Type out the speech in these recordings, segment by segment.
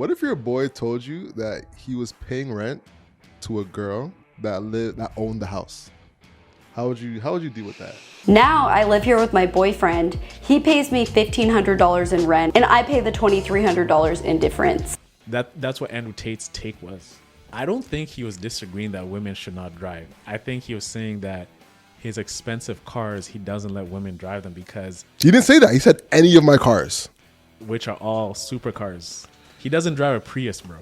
What if your boy told you that he was paying rent to a girl that owned the house? How would you deal with that? Now I live here with my boyfriend. He pays me $1,500 in rent, and I pay the $2,300 in difference. That's what Andrew Tate's take was. I don't think he was disagreeing that women should not drive. I think he was saying that his expensive cars, he doesn't let women drive them because... He didn't say that. He said any of my cars. Which are all supercars. He doesn't drive a Prius, bro.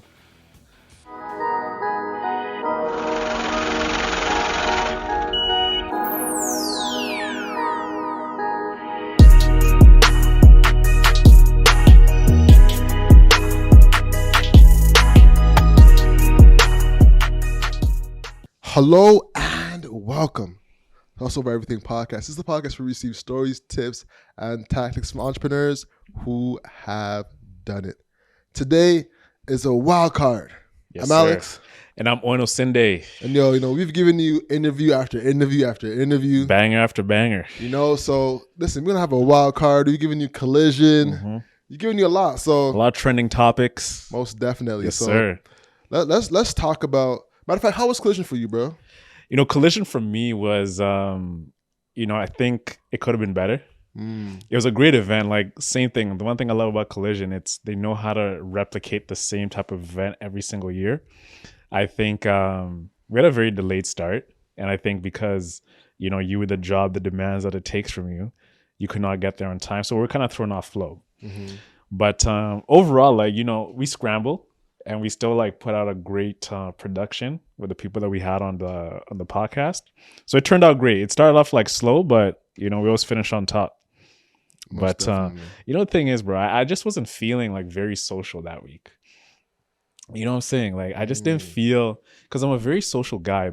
Hello and welcome to Also About Everything podcast. This is the podcast where we receive stories, tips, and tactics from entrepreneurs who have done it. Today is a wild card. Yes, I'm sir. Alex. And I'm Ono Sinde. And we've given you interview after interview after interview. Banger after banger. So listen, we're going to have a wild card. We're giving you collision. Mm-hmm. We're giving you a lot. So A lot of trending topics. most definitely. Yes, so sir. Let's talk about... Matter of fact, how was collision for you, bro? Collision for me was, I think it could have been better. It was a great event. Like, same thing. The one thing I love about collision, they know how to replicate the same type of event every single year. I think we had a very delayed start. And I think because, you with the job, the demands that it takes from you, you could not get there on time. So we're kind of thrown off flow. Mm-hmm. But overall, we scrambled. And we still put out a great production with the people that we had on the podcast. So it turned out great. It started off slow, but we always finish on top. Most definitely. The thing is, bro, I just wasn't feeling very social that week. You know what I'm saying? I just didn't feel, because I'm a very social guy,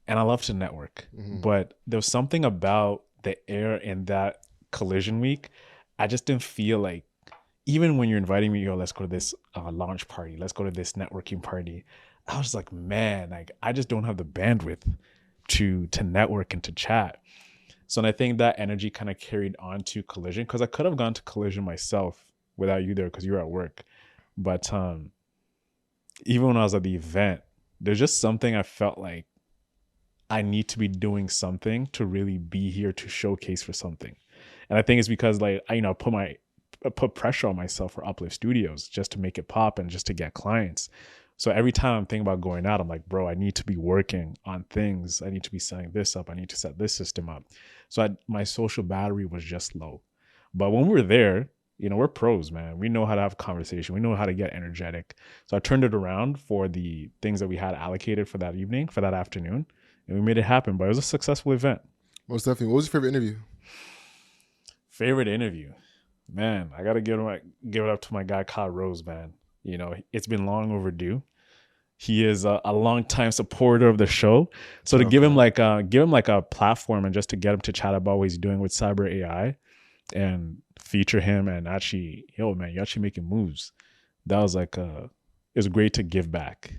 and I love to network. Mm-hmm. But there was something about the air in that collision week. I just didn't feel even when you're inviting me, let's go to this launch party, let's go to this networking party. I was like, man, I just don't have the bandwidth to network and to chat. So and I think that energy kind of carried on to collision, because I could have gone to collision myself without you there because you were at work. But even when I was at the event, there's just something I felt like I need to be doing something to really be here to showcase for something. And I think it's because I put pressure on myself for Uplift Studios just to make it pop and just to get clients. So every time I'm thinking about going out, I'm like, bro, I need to be working on things. I need to be setting this up. I need to set this system up. So my social battery was just low. But when we're there, we're pros, man. We know how to have a conversation. We know how to get energetic. So I turned it around for the things that we had allocated for that evening, for that afternoon, and we made it happen. But it was a successful event. Most definitely. What was your favorite interview? Favorite interview? Man, I gotta give it up to my guy Kyle Rose, man. It's been long overdue. He is a longtime supporter of the show. So to give him a platform and just to get him to chat about what he's doing with cyber AI and feature him and actually, you're actually making moves. That was it was great to give back.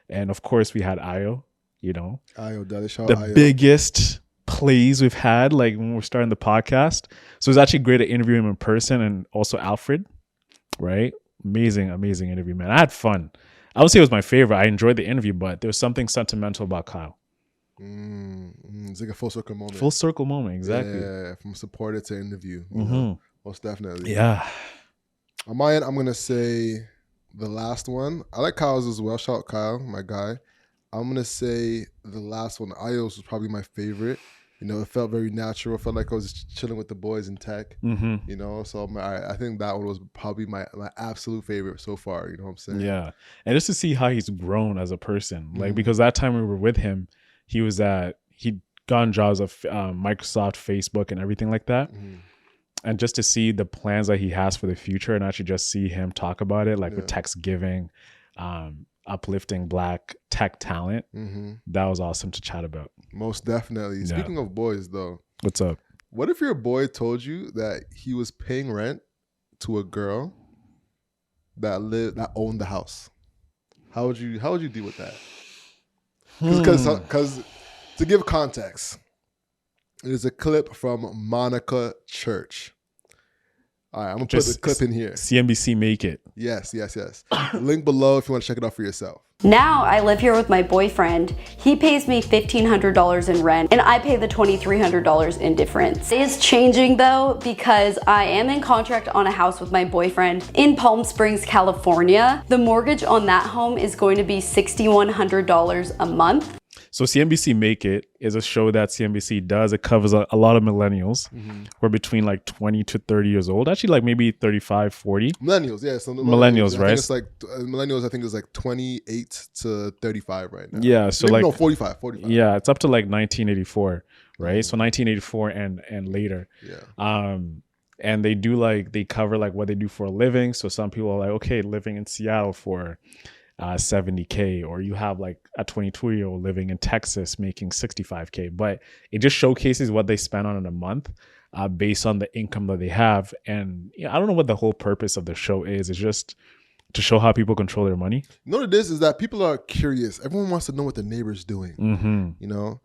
And of course we had Ayo, the biggest plays we've had when we're starting the podcast. So it's actually great to interview him in person, and also Alfred, right? Amazing interview, man. I had fun. I would say it was my favorite. I enjoyed the interview, but there was something sentimental about Kyle. It's like a full circle moment. Full circle moment, exactly. Yeah, from supporter to interview. Most definitely. Yeah. On my end, I'm going to say the last one. I like Kyle's as well. Shout out Kyle, my guy. I'm going to say the last one. Ayo's was probably my favorite. It felt very natural. It felt like I was just chilling with the boys in tech. Mm-hmm. So I think that one was probably my absolute favorite so far. You know what I'm saying? Yeah. And just to see how he's grown as a person. Because that time we were with him, he'd gotten jobs of Microsoft, Facebook, and everything like that. Mm-hmm. And just to see the plans that he has for the future and actually just see him talk about it, with text giving, uplifting Black tech talent. Mm-hmm. That was awesome to chat about. Most definitely. Yeah. Speaking of boys, though. What's up? What if your boy told you that he was paying rent to a girl that owned the house? How would you deal with that? Because to give context, there's a clip from Monica Church. All right, I'm gonna put the clip in here. CNBC make it. Yes. Link below if you want to check it out for yourself. Now I live here with my boyfriend. He pays me $1,500 in rent and I pay the $2,300 in difference. It is changing though because I am in contract on a house with my boyfriend in Palm Springs, California. The mortgage on that home is going to be $6,100 a month. So CNBC Make It is a show that CNBC does. It covers a lot of millennials who are between like 20 to 30 years old. Actually, like maybe 35, 40. Millennials, yeah. So millennials, right? It's like millennials. I think it's like 28 to 35 right now. Yeah, so maybe like 45. Yeah, it's up to like 1984, right? So 1984 and later. Yeah. And they cover like what they do for a living. So some people are like, okay, living in Seattle for $70K, or you have like a 22-year-old living in Texas making $65K, but it just showcases what they spend on in a month based on the income that they have. And I don't know what the whole purpose of the show is. It's just to show how people control their money. You know what it is that people are curious. Everyone wants to know what the neighbor's doing. You know,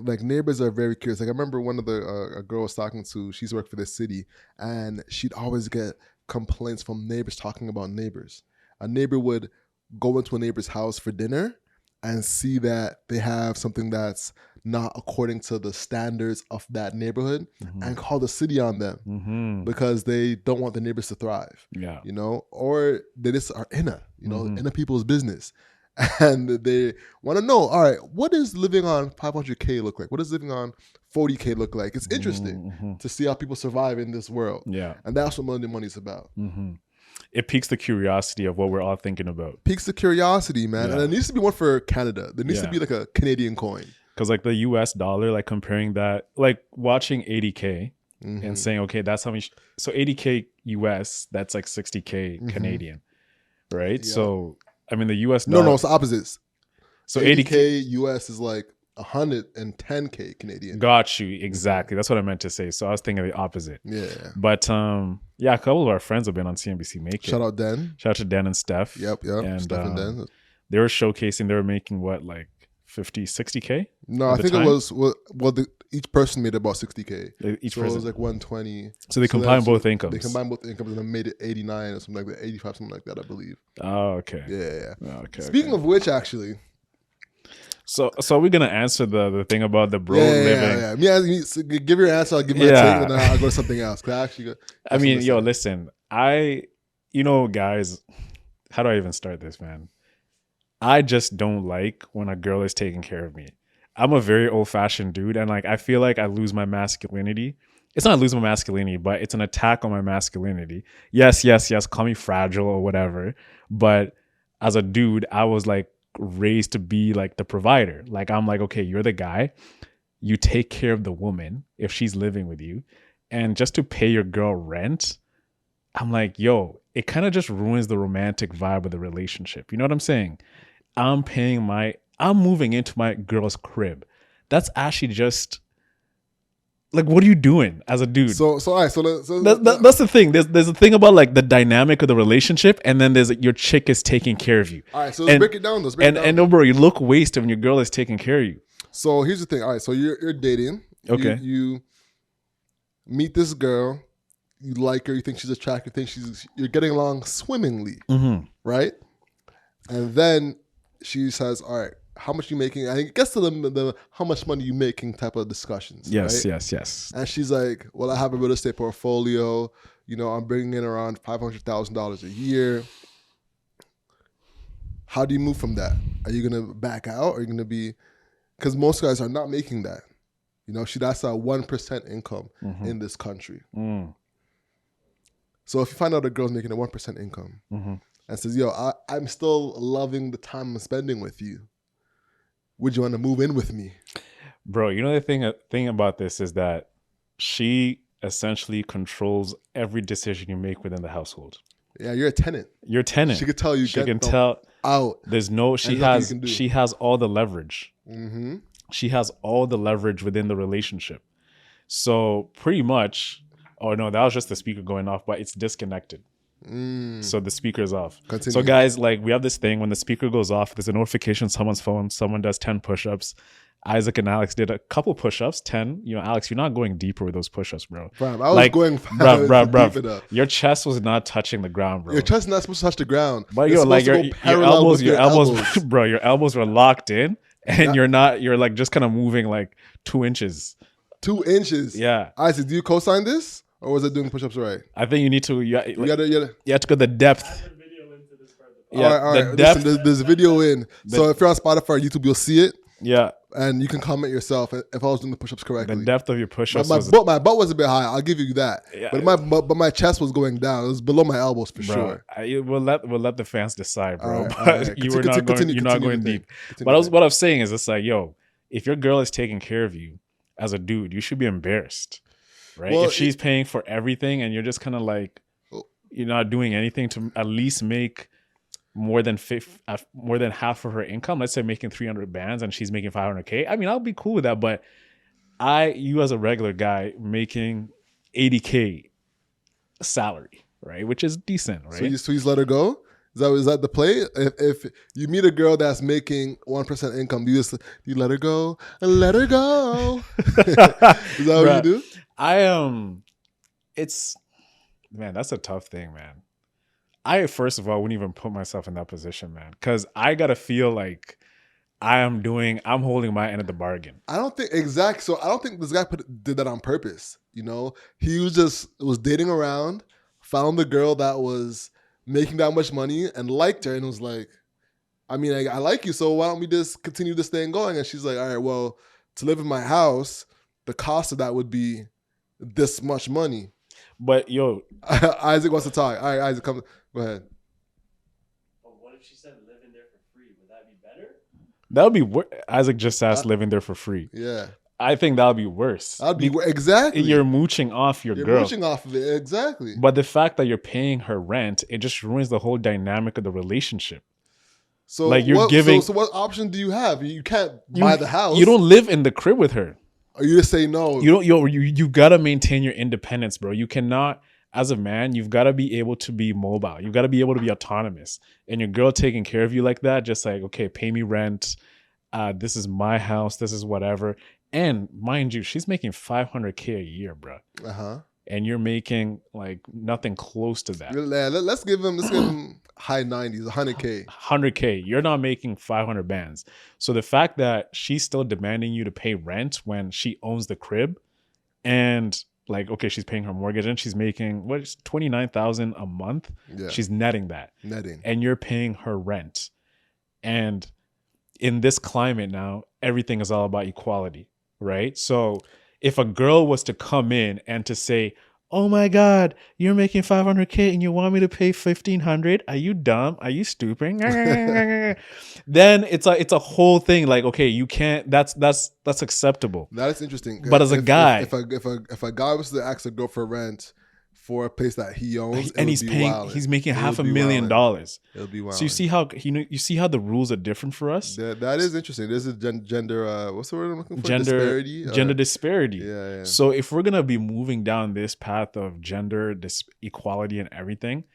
like neighbors are very curious. Like I remember one of a girl I was talking to, she's worked for the city, and she'd always get complaints from neighbors talking about neighbors. A neighbor would go into a neighbor's house for dinner and see that they have something that's not according to the standards of that neighborhood and call the city on them because they don't want the neighbors to thrive. Yeah. You know, or they just are in people's business. And they want to know, all right, what does living on 500K look like? What does living on 40K look like? It's interesting to see how people survive in this world. Yeah. And that's what Money Money is about. It piques the curiosity of what we're all thinking about. Piques the curiosity, man. And it needs to be one for Canada. There needs to be like a Canadian coin. Because like the US dollar, like comparing that, like watching 80K and saying, okay, that's how much. So 80K US, that's like 60K Canadian, right? Yeah. So, I mean, the US dollar. No, it's the opposites. So 80K US is like 110K Canadian. Got you. Exactly. That's what I meant to say. So I was thinking of the opposite. Yeah. But yeah, a couple of our friends have been on CNBC Make It. Shout out Den. Shout out to Den and Steph. Yep. And Steph and Den. They were showcasing, they were making what, like 50, 60K? No, I think it was, each person made about 60K. Each so person. it was like 120. So they combined both incomes. They combined both incomes and then made it 89 or something like that, 85, something like that, I believe. Oh, okay. Yeah. Oh, okay. Speaking of which, actually. So are we gonna answer the thing about the bro living? Yeah. Give your answer. I'll give my take, and then I'll go to something else. I mean, listen. Guys, how do I even start this, man? I just don't like when a girl is taking care of me. I'm a very old-fashioned dude, and like I feel like I lose my masculinity. It's not lose my masculinity, but it's an attack on my masculinity. Yes. Call me fragile or whatever, but as a dude, I was like raised to be like the provider. Like I'm like, okay, you're the guy, you take care of the woman if she's living with you, and just to pay your girl rent, I'm like, yo, it kind of just ruins the romantic vibe of the relationship. You know what I'm saying? I'm moving into my girl's crib. That's actually just like, what are you doing as a dude? So all right, that's the thing. There's a thing about like the dynamic of the relationship, and then there's your chick is taking care of you. All right, so let's break it down. And no, bro, you look wasted when your girl is taking care of you. So here's the thing. All right, so you're dating. Okay. You meet this girl. You like her. You think she's attractive. You're getting along swimmingly, right? And then she says, "All right, how much you making?" I guess to the how much money you making type of discussions. Yes, right? yes. And she's like, "Well, I have a real estate portfolio. I'm bringing in around $500,000 a year." How do you move from that? Are you gonna back out? Or are you gonna be? Because most guys are not making that. That's a 1% income in this country. So if you find out a girl's making a 1% income and says, "Yo, I'm still loving the time I'm spending with you. Would you want to move in with me?" Bro, the thing about this is that she essentially controls every decision you make within the household. Yeah, you're a tenant. You're a tenant. She could tell you. She can tell out. She has all the leverage. She has all the leverage within the relationship. So pretty much, oh no, that was just the speaker going off, but it's disconnected. So the speaker is off. Continue. So guys, like we have this thing when the speaker goes off, there's a notification on someone's phone, someone does 10 push-ups. Isaac and Alex did a couple push-ups, 10. You know, Alex, you're not going deeper with those push-ups, bro. Bro, I was going bro. Your chest was not touching the ground, bro. Your chest is not supposed to touch the ground. But yo, like your elbows, bro, your elbows were locked in, and you're like just kind of moving like 2 inches. 2 inches? Yeah. Isaac, do you co-sign this? Or was it doing push-ups right? I think you need to, you have to go the depth. Yeah, all right. Listen, there's a video in. So if you're on Spotify or YouTube, you'll see it. Yeah. And you can comment yourself if I was doing the push-ups correctly. The depth of your push-ups. My butt was a bit high. I'll give you that. Yeah. But my chest was going down. It was below my elbows for sure. We'll let the fans decide, bro. All but right. You're not going deep. But what I'm saying is, it's like, yo, if your girl is taking care of you as a dude, you should be embarrassed, right? Well, if she's paying for everything and you're just kind of like, you're not doing anything to at least make more than half of her income. Let's say making 300 bands and she's making 500K. I mean, I'll be cool with that. But you as a regular guy making 80K salary, right? Which is decent, right? So you let her go? Is that the play? If you meet a girl that's making 1% income, do you let her go? Let her go. Is that what you do? Man, that's a tough thing, man. I, first of all, wouldn't even put myself in that position, man, because I gotta feel like I'm holding my end of the bargain. I don't think this guy did that on purpose. You know, he was dating around, found the girl that was making that much money and liked her, and was like, I mean, I like you, so why don't we just continue this thing going? And she's like, all right, well, to live in my house, the cost of that would be this much money. But yo, Isaac wants to talk. All right, Isaac, come. Go ahead. But what if she said living there for free? Would that be better? That would be worse. Isaac just asked living there for free. Yeah. I think that would be worse. Exactly. You're mooching off your girl. You're mooching off of it, exactly. But the fact that you're paying her rent, it just ruins the whole dynamic of the relationship. So like you're giving. So what option do you have? You can't buy the house. You don't live in the crib with her. Or you just say no. You don't. You gotta maintain your independence, bro. You cannot. As a man, you've got to be able to be mobile. You've got to be able to be autonomous. And your girl taking care of you like that, just like, okay, pay me rent. This is my house. This is whatever. And mind you, she's making 500K a year, bro. Uh-huh. And you're making like nothing close to that. Let's give him high 90s, 100K. 100K. You're not making 500 bands. So the fact that she's still demanding you to pay rent when she owns the crib, and like, okay, she's paying her mortgage and she's making $29,000 a month. Yeah. She's netting that. And you're paying her rent. And in this climate now, everything is all about equality, right? So if a girl was to come in and to say, oh my God, you're making 500K and you want me to pay 1,500? Are you dumb? Are you stupid? Then it's a whole thing. Like, okay, you can't. That's acceptable. That is interesting. But as a guy, if a guy was to ask a girl for rent for a place that he owns, and he's making $500,000. It'll be wild. So you see how the rules are different for us. That is interesting. This is gender. What's the word I'm looking for? Gender disparity. Yeah. So if we're gonna be moving down this path of gender equality and everything,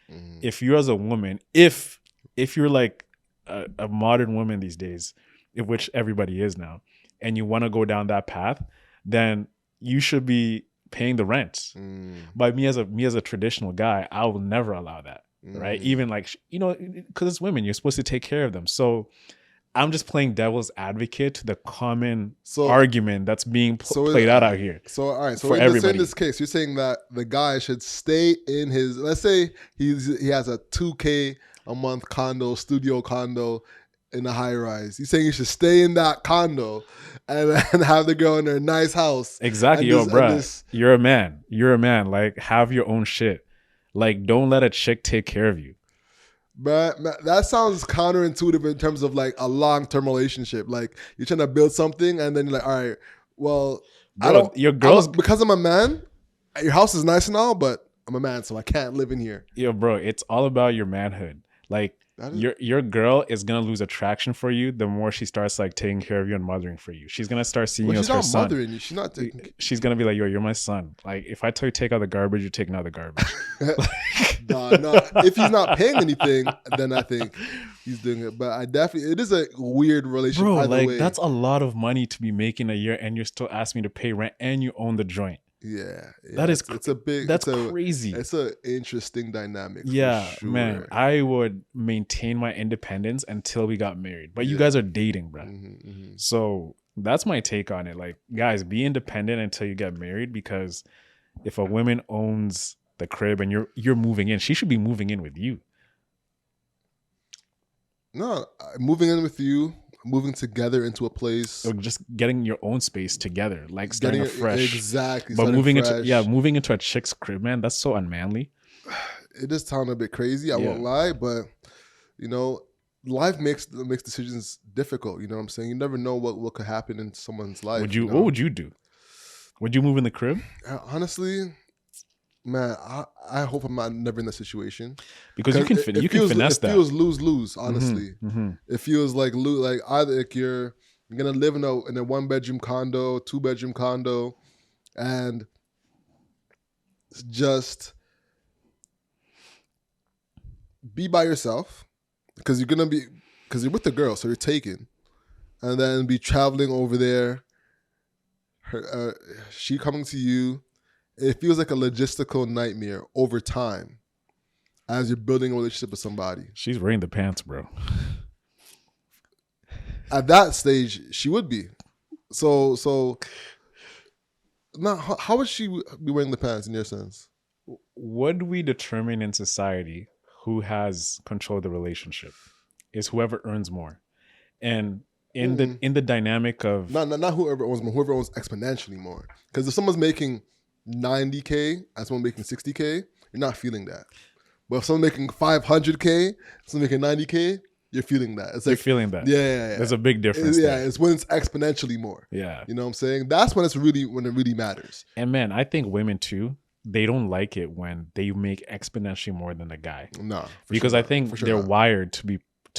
if you as a woman, if you're like a modern woman these days, which everybody is now, and you want to go down that path, then you should be paying the rent. But me as a traditional guy, I will never allow that, right? Even like, because it's women, you're supposed to take care of them. So I'm just playing devil's advocate to the common argument that's being played out here. So all right, so for in this case, you're saying that the guy should stay in his, let's say he has a 2K a month studio condo in a high rise. You're saying you should stay in that condo and have the girl in her nice house. Exactly, bro. You're a man. Like, have your own shit. Like, don't let a chick take care of you. But that sounds counterintuitive in terms of like a long-term relationship. Like, you're trying to build something and then you're like, all right, well, because I'm a man, your house is nice and all, but I'm a man, so I can't live in here. Bro, it's all about your manhood. Like, That is, your girl is gonna lose attraction for you the more she starts like taking care of you and mothering for you. She's gonna start seeing well, you she's as her not son. mothering you. She's not taking. She's gonna be like, yo, you're my son. Like if I tell you to take out the garbage, you're taking out the garbage. No. If he's not paying anything, then I think he's doing it. But it is a weird relationship. Bro, either like way. that's a lot of money to be making a year, and you're still asking me to pay rent, and you own the joint. Yeah, That is it's a big. That's it's a, crazy. It's an interesting dynamic. Yeah, for sure. man. I would maintain my independence until we got married. But you guys are dating, bro. So that's my take on it. Like, guys, be independent until you get married, because if a woman owns the crib and you're moving in, she should be moving in with you. No, moving in with you, moving together into a place, Or just getting your own space together, like starting afresh. Exactly. But starting moving fresh. moving into a chick's crib, man, that's so unmanly. It does sound a bit crazy. I won't lie, but life makes decisions difficult. You know what I'm saying? You never know what could happen in someone's life. What would you do? Would you move in the crib? Honestly, man, I hope I'm not never in that situation, Because you can finesse that. It feels lose. Honestly, Mm-hmm. it feels like either like you're gonna live in a 1-bedroom condo, 2-bedroom condo, and just be by yourself because you're with the girl, so you're taken, and then be traveling over there. She coming to you. It feels like a logistical nightmare over time as you're building a relationship with somebody. She's wearing the pants, bro. At that stage, she would be. So now, how would she be wearing the pants in your sense? What do we determine in society who has control of the relationship? Is whoever earns more. And in the dynamic of not whoever owns more, whoever owns exponentially more. Because if someone's making 90K and someone making 60K, you're not feeling that. But if someone making 500K, someone making 90K, you're feeling that. It's like, you're feeling that. Yeah. There's a big difference. It's when it's exponentially more. Yeah. You know what I'm saying? That's when it really matters. And man, I think women too, they don't like it when they make exponentially more than a guy. No. Because I think they're wired to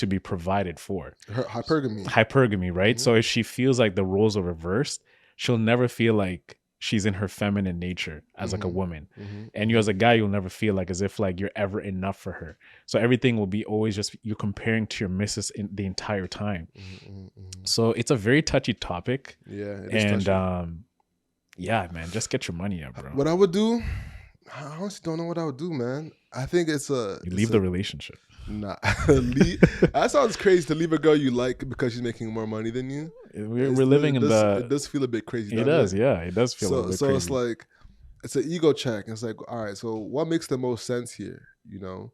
be provided for. Hypergamy, right? So if she feels like the roles are reversed, she'll never feel like she's in her feminine nature as like a woman. And you as a guy, you'll never feel like as if like you're ever enough for her. So everything will be always just you're comparing to your missus in the entire time. So it's a very touchy topic. Yeah. Yeah, man, just get your money up, bro. What I would do, I honestly don't know what I would do, man. I think you leave the relationship. Nah, that sounds crazy to leave a girl you like because she's making more money than you. We're living in it does feel a bit crazy. It does, yeah, it does feel a bit crazy. So it's like it's an ego check. It's like, all right, so what makes the most sense here? You know,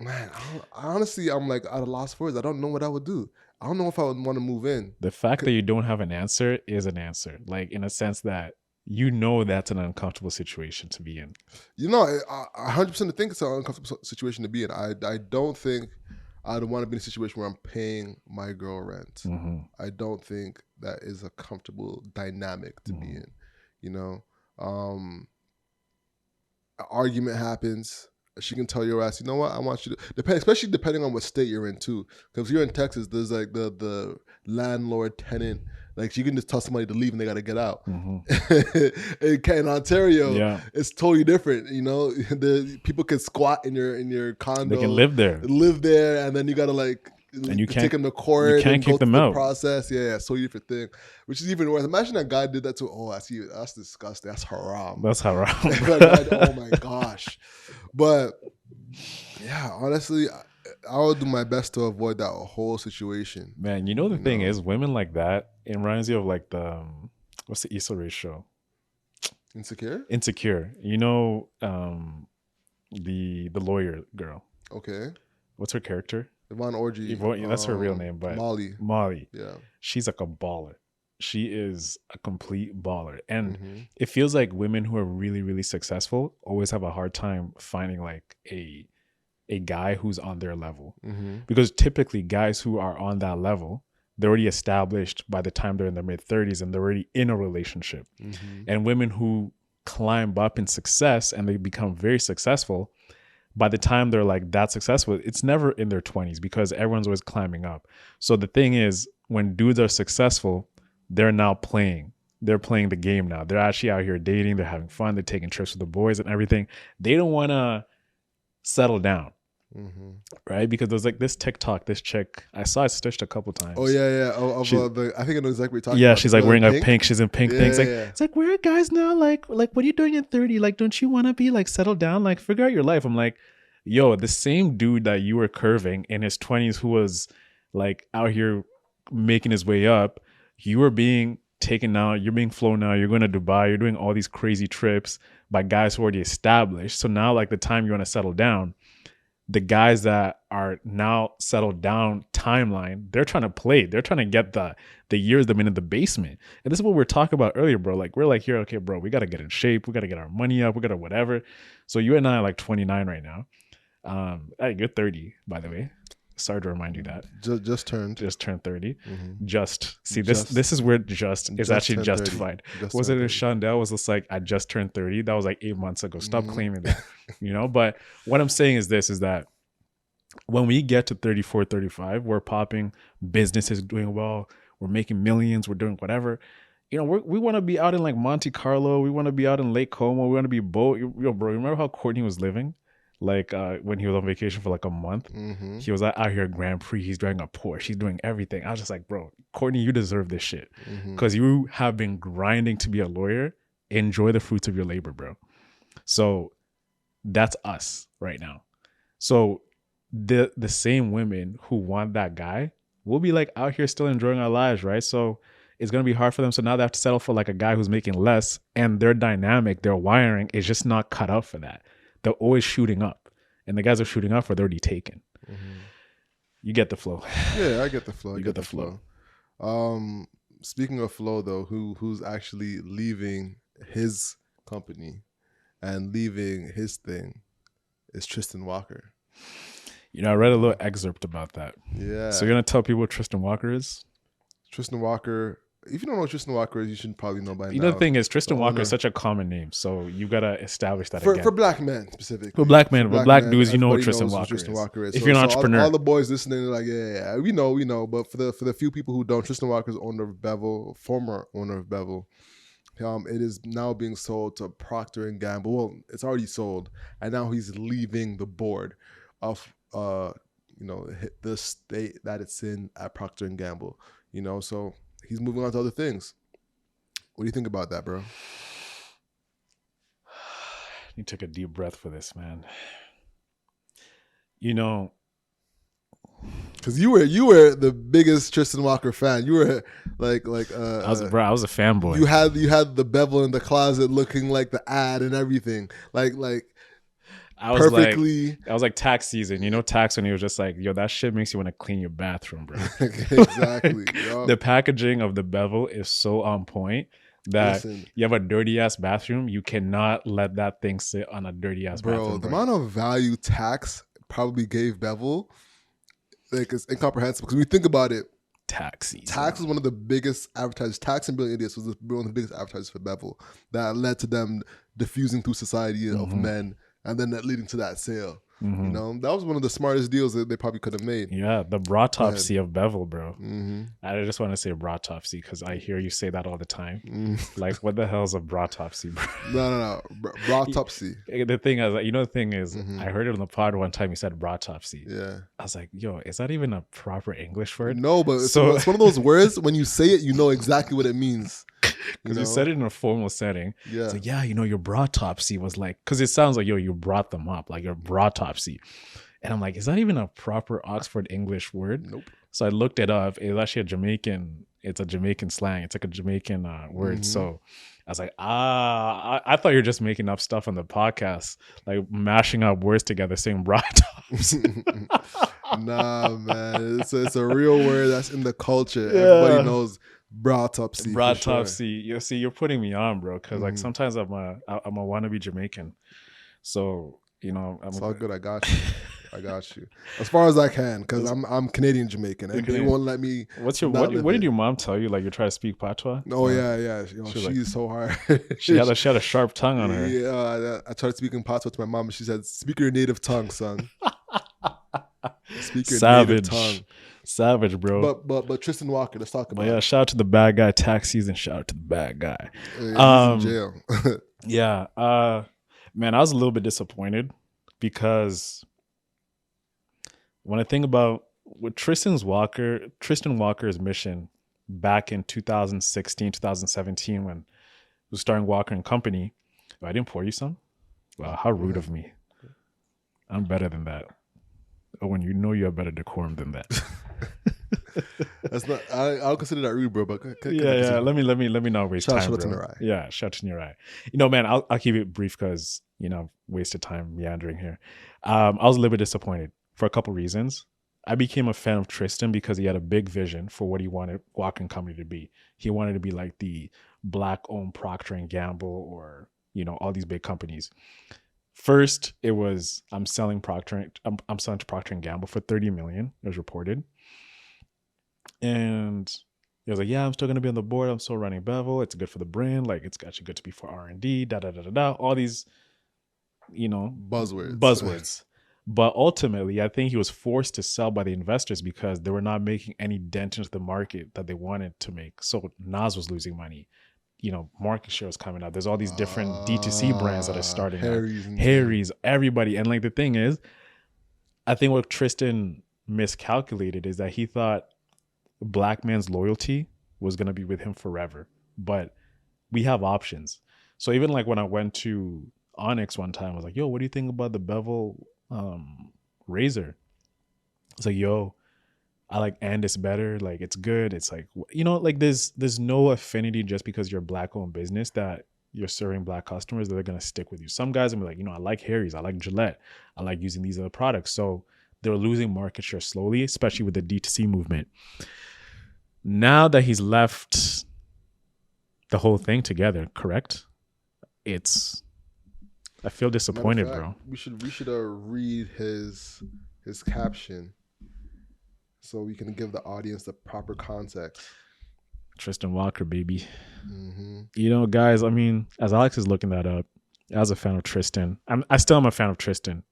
man. Honestly, I'm like at a loss for words. I don't know what I would do. I don't know if I would want to move in. The fact that you don't have an answer is an answer, like in a sense that. You know that's an uncomfortable situation to be in. You know, I 100% think it's an uncomfortable situation to be in. I don't think I'd want to be in a situation where I'm paying my girl rent. I don't think that is a comfortable dynamic to be in. You know, an argument happens. She can tell your ass, you know what, I want you to, especially depending on what state you're in too. Because if you're in Texas, there's like the landlord tenant. Like you can just tell somebody to leave and they got to get out. In Ontario, it's totally different. You know, people can squat in your condo. They can live there, and then you got to like and you can't take them to court. You can't kick them out. Process, so different thing. Which is even worse. Imagine a guy did that to. Oh, I see. That's disgusting. That's haram. That's haram. Oh my gosh. But yeah, honestly. I would do my best to avoid that whole situation. Man, you know the thing is, women like that, it reminds you of like the what's the Issa Rae show? Insecure. You know, the lawyer girl. Okay. What's her character? Yvonne Orji. That's her real name, but Molly. Yeah. She's like a baller. She is a complete baller. And it feels like women who are really, really successful always have a hard time finding like a guy who's on their level. Because typically guys who are on that level, they're already established by the time they're in their mid-30s and they're already in a relationship. And women who climb up in success and they become very successful, by the time they're like that successful, it's never in their 20s because everyone's always climbing up. So the thing is, when dudes are successful, they're now playing. They're playing the game now. They're actually out here dating. They're having fun. They're taking trips with the boys and everything. They don't want to settle down. Right? Because there's like this TikTok, this chick, I saw it stitched a couple times. Oh yeah. I think I know exactly what you're talking about. Yeah, she's like wearing like pink. She's in pink things. Like yeah. it's like, where are guys now? Like what are you doing at 30? Like, don't you want to be like settled down? Like, figure out your life. I'm like, yo, the same dude that you were curving in his 20s who was like out here making his way up, you were being taken out, you're being flown out, you're going to Dubai, you're doing all these crazy trips by guys who are already established. So now like the time you want to settle down, the guys that are now settled down timeline, they're trying to play. They're trying to get the years them in the basement. And this is what we were talking about earlier, bro. Like we're like here, okay, bro, we got to get in shape. We got to get our money up. We got to whatever. So you and I are like 29 right now. Hey, you're 30, by the way. Sorry to remind you that. Just turned 30. Just see this is where just is actually justified. Was it Shondell was just like I just turned 30? That was like 8 months ago. Stop claiming that. But what I'm saying is this is that when we get to 34, 35, we're popping, business is doing well, we're making millions, we're doing whatever. We want to be out in like Monte Carlo, we want to be out in Lake Como, we want to be bro, remember how Courtney was living? Like when he was on vacation for like a month, he was out here at Grand Prix. He's driving a Porsche. He's doing everything. I was just like, bro, Courtney, you deserve this shit because you have been grinding to be a lawyer. Enjoy the fruits of your labor, bro. So that's us right now. So the same women who want that guy will be like out here still enjoying our lives, right? So it's going to be hard for them. So now they have to settle for like a guy who's making less, and their dynamic, their wiring is just not cut out for that. They're always shooting up, and the guys are shooting up, they're already taken. You get the flow. Yeah, I get the flow. You get the flow. Speaking of flow, though, who's actually leaving his company and leaving his thing is Tristan Walker. I read a little excerpt about that. Yeah. So you're gonna tell people what Tristan Walker is? Tristan Walker. If you don't know what Tristan Walker is, you should probably know by now. The thing is, Tristan Walker is such a common name, so you gotta establish that again. For black men specifically. For black dudes, you know what Tristan Walker is. If you're an entrepreneur, all the boys listening are like, yeah, we know. But for the few people who don't, Tristan Walker is owner of Bevel, former owner of Bevel. It is now being sold to Procter and Gamble. Well, it's already sold, and now he's leaving the board of the state that it's in at Procter and Gamble. So he's moving on to other things. What do you think about that, bro? You took a deep breath for this, man. Because you were the biggest Tristan Walker fan. You were I was a fanboy. You had the Bevel in the closet looking like the ad and everything. I was perfectly. I was like tax season. Tax when he was just like, yo, that shit makes you want to clean your bathroom, bro. Exactly. The packaging of the Bevel is so on point that you have a dirty ass bathroom. You cannot let that thing sit on a dirty ass bathroom. Bro, the amount of value tax probably gave Bevel, it's incomprehensible. Because when you think about it, Tax was one of the biggest advertisers. Tax and Brilliant Idiots was one of the biggest advertisers for Bevel that led to them diffusing through society of men. And then that leading to that sale. That was one of the smartest deals that they probably could have made. Yeah, the brotopsy of Bevel, bro. I just want to say brotopsy because I hear you say that all the time. Like, what the hell is a brotopsy, bro? No. Brotopsy. The thing is, I heard it on the pod one time. You said brotopsy. Yeah. I was like, yo, is that even a proper English word? No, but it's one of those words, when you say it, you know exactly what it means. Because you said it in a formal setting. Yeah. It's like, yeah, your brotopsy was like, because it sounds like, yo, you brought them up, like your brotopsy. And I'm like, is that even a proper Oxford English word? Nope. So I looked it up. It's actually it's a Jamaican slang. It's like a Jamaican word. So I was like, I thought you were just making up stuff on the podcast, like mashing up words together, saying brotopsy. Nah, man. It's a real word that's in the culture. Yeah. Everybody knows brotopsy. Brotopsy. Sure. See, you're putting me on, bro, because like sometimes I'm a wannabe Jamaican. So, it's all good. I got you. I got you. As far as I can, because I'm Canadian Jamaican, and they won't let me. What did your mom tell you? Like you're trying to speak patois? Oh yeah. Yo, She's she's so hard. She had a sharp tongue on her. Yeah, I tried speaking patois to my mom, and she said, "Speak your native tongue, son." Speak your native tongue. Savage, bro. But Tristan Walker, let's talk about. Yeah, shout out to the bad guy. Tax season. Shout out to the bad guy. He's in jail. Yeah. Man, I was a little bit disappointed because when I think about with Tristan Walker's mission back in 2016, 2017, when he was starting Walker and Company. I didn't pour you some? Wow, how rude of me. I'm better than that. Oh, when you know you have better decorum than that. That's not. I'll consider that rude, bro. But yeah. Let me not waste time. Shout to Narai. Yeah, shout to Narai. You know, man, I'll keep it brief because wasted time meandering here. I was a little bit disappointed for a couple reasons. I became a fan of Tristan because he had a big vision for what he wanted Walker & Company to be. He wanted to be like the black-owned Procter & Gamble or all these big companies. First, it was I'm selling to Procter & Gamble for $30 million. It was reported. And he was like, yeah, I'm still going to be on the board. I'm still running Bevel. It's good for the brand. Like, it's actually good to be for R&D, all these, buzzwords. But ultimately, I think he was forced to sell by the investors because they were not making any dent into the market that they wanted to make. So Nas was losing money. Market share was coming out. There's all these different D2C brands that are starting Harry's, everybody. And like the thing is, I think what Tristan miscalculated is that he thought black man's loyalty was going to be with him forever. But we have options. So even like when I went to Onyx one time, I was like, yo, what do you think about the Bevel razor? It's like, yo, I like Andis better. Like, it's good. It's like, like there's no affinity just because you're a black owned business that you're serving black customers that are going to stick with you. Some guys will be like, I like Harry's. I like Gillette. I like using these other products. So they're losing market share slowly, especially with the D2C movement. Now that he's left the whole thing together, correct? I feel disappointed, bro. We should read his caption so we can give the audience the proper context. Tristan Walker, baby. Mm-hmm. Guys, I mean, as Alex is looking that up, I was a fan of Tristan. I still am a fan of Tristan.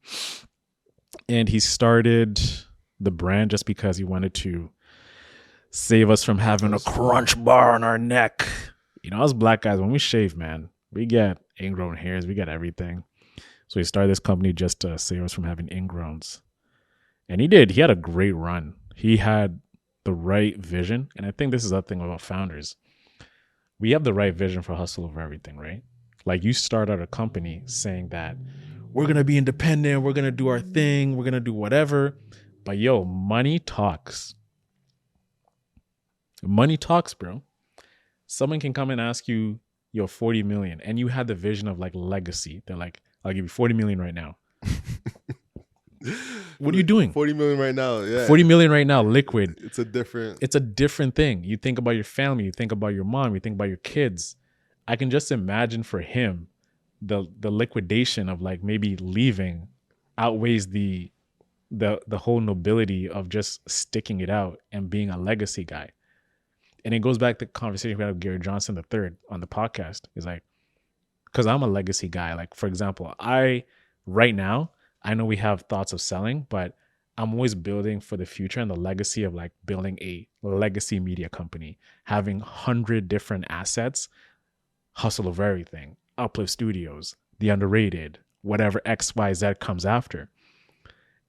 And he started the brand just because he wanted to save us from having a crunch bar on our neck. Us black guys, when we shave, man, we get ingrown hairs. We get everything. So he started this company just to save us from having ingrowns. And he did. He had a great run. He had the right vision. And I think this is the thing about founders. We have the right vision for hustle over everything, right? Like you start out a company saying that we're going to be independent. We're going to do our thing. We're going to do whatever. But yo, money talks. Money talks, bro. Someone can come and ask you, yo, 40 million. And you had the vision of like legacy. They're like, I'll give you 40 million right now. What are you doing? 40 million right now. Yeah. 40 million right now, liquid. It's a different thing. You think about your family, you think about your mom, you think about your kids. I can just imagine for him, the liquidation of like maybe leaving outweighs the whole nobility of just sticking it out and being a legacy guy. And it goes back to the conversation we had with Gary Johnson III on the podcast. It's like, because I'm a legacy guy. Like, for example, right now, I know we have thoughts of selling, but I'm always building for the future and the legacy of like building a legacy media company, having 100 different assets, hustle over everything, Uplift Studios, The Underrated, whatever XYZ comes after.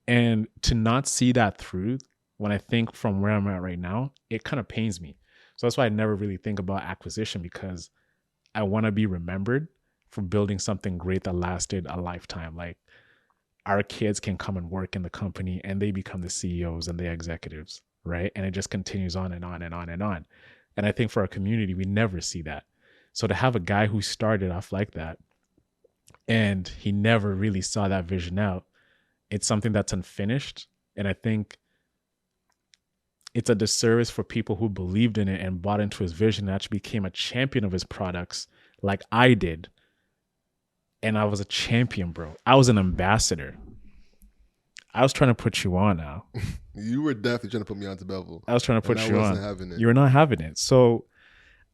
And to not see that through, when I think from where I'm at right now, it kind of pains me. So that's why I never really think about acquisition, because I want to be remembered for building something great that lasted a lifetime. Like our kids can come and work in the company and they become the CEOs and the executives, right? And it just continues on and on and on and on. And I think for our community, we never see that. So to have a guy who started off like that and he never really saw that vision out, it's something that's unfinished. And I think it's a disservice for people who believed in it and bought into his vision and actually became a champion of his products like I did. And I was a champion, bro. I was an ambassador. I was trying to put you on now. You were definitely trying to put me onto Bevel. I was trying to put you on. I wasn't having it. You were not having it. So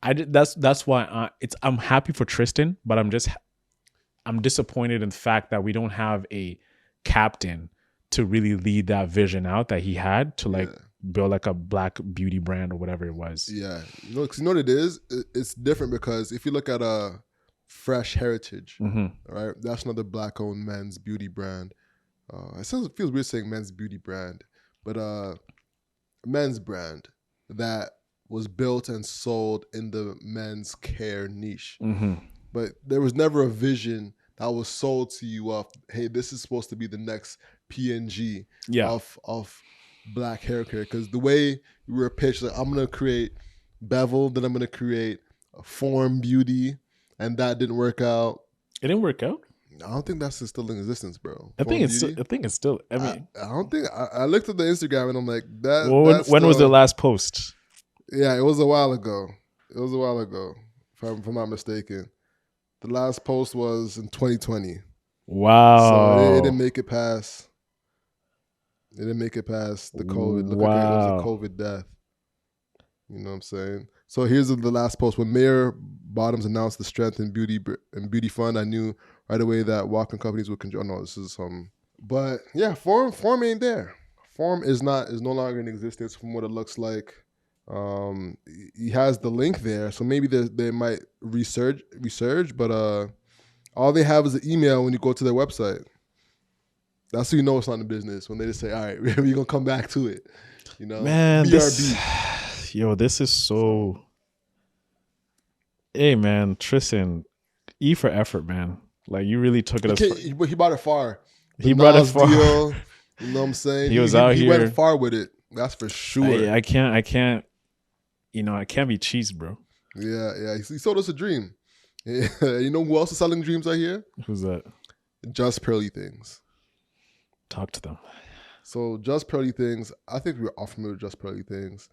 I did. That's why I'm happy for Tristan, but I'm disappointed in the fact that we don't have a captain to really lead that vision out that he had to like build like a black beauty brand or whatever it was. Yeah, you know what it is? It's different because if you look at Fresh Heritage, right? That's another black-owned men's beauty brand. It feels weird saying men's beauty brand, but men's brand that was built and sold in the men's care niche. But there was never a vision that was sold to you of, hey, this is supposed to be the next P&G of black hair care. Because the way we were pitched, like, I'm going to create Bevel, then I'm going to create Form Beauty, and that didn't work out. It didn't work out? I don't think that's still in existence, bro. I think it's still. I mean, I don't think. I looked at the Instagram and I'm like, that. Well, when was the last post? Yeah, it was a while ago. If I'm not mistaken. The last post was in 2020. Wow. So it didn't make it past. It didn't make it past the COVID. Look, like it was a COVID death. You know what I'm saying? So here's the last post. When Mayor Bottoms announced the Strength in Beauty Fund, I knew right away that walk-in companies would control. No, this is some. But yeah, form ain't there. Form is no longer in existence from what it looks like. He has the link there, so maybe they might resurge. But all they have is an email when you go to their website. That's how you know it's not in business, when they just say, all right, we're gonna come back to it. You know, man, BRB. This is so. Hey, man, Tristan, E for effort, man. Like, you really took it He brought it far. He brought it far. Deal, you know what I'm saying? He was out here. He went far with it. That's for sure. I can't. You know, I can't be cheesed, bro. Yeah. He sold us a dream. Yeah. You know who else is selling dreams out here? Who's that? Just Pearly Things. Talk to them. So Just Pearly Things, I think we're all familiar with Just Pearly Things.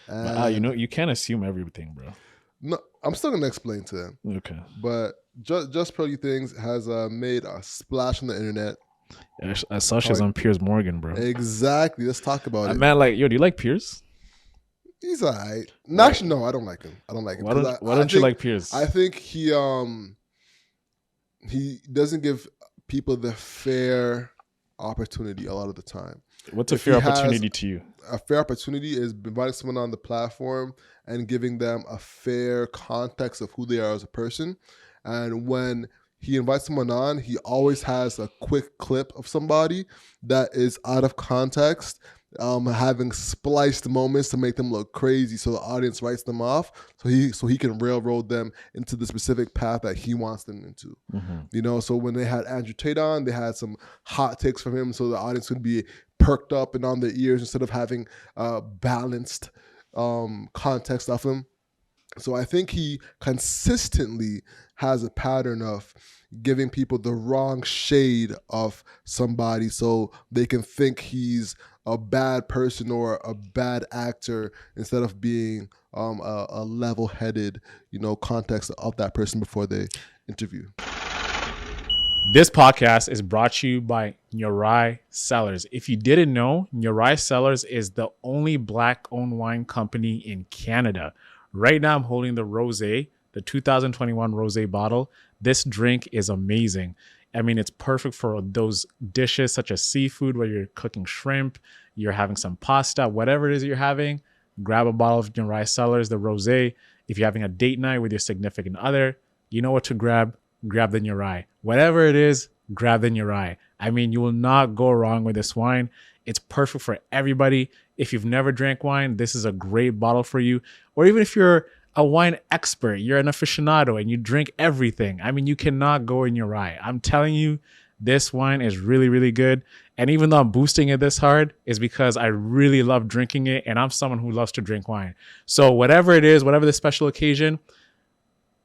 You can't assume everything, bro. No, I'm still gonna explain to them. Okay. But Just Pearly Things has made a splash on the internet. Yeah, I saw she was on Piers Morgan, bro. Exactly. Let's talk about it. Man, like, do you like Piers? He's all right. No, actually, no, I don't like him. Why don't you like Piers? I think he doesn't give people the fair opportunity a lot of the time. What's a fair opportunity to you? A fair opportunity is inviting someone on the platform and giving them a fair context of who they are as a person. And when he invites someone on, he always has a quick clip of somebody that is out of context, having spliced moments to make them look crazy, so the audience writes them off, so he can railroad them into the specific path that he wants them into. You know, so when they had Andrew Tate on, they had some hot takes from him, so the audience would be perked up and on their ears instead of having balanced context of him. So I think he consistently has a pattern of giving people the wrong shade of somebody so they can think he's a bad person or a bad actor instead of being a level-headed, context of that person before they interview. This podcast is brought to you by Nyorai Cellars. If you didn't know, Nyorai Cellars is the only Black-owned wine company in Canada. Right now, I'm holding the Rosé, the 2021 Rosé bottle. This drink is amazing. I mean, it's perfect for those dishes such as seafood, where you're cooking shrimp, you're having some pasta, whatever it is you're having. Grab a bottle of Nyorai Cellars, the Rosé. If you're having a date night with your significant other, you know what to grab. Grab the Nyorai. Whatever it is, grab the Nyorai. I mean, you will not go wrong with this wine. It's perfect for everybody. If you've never drank wine, this is a great bottle for you. Or even if you're a wine expert, you're an aficionado and you drink everything, I mean, you cannot go in Nyorai. I'm telling you, this wine is really, really good. And even though I'm boosting it this hard, is because I really love drinking it, and I'm someone who loves to drink wine. So whatever it is, whatever the special occasion,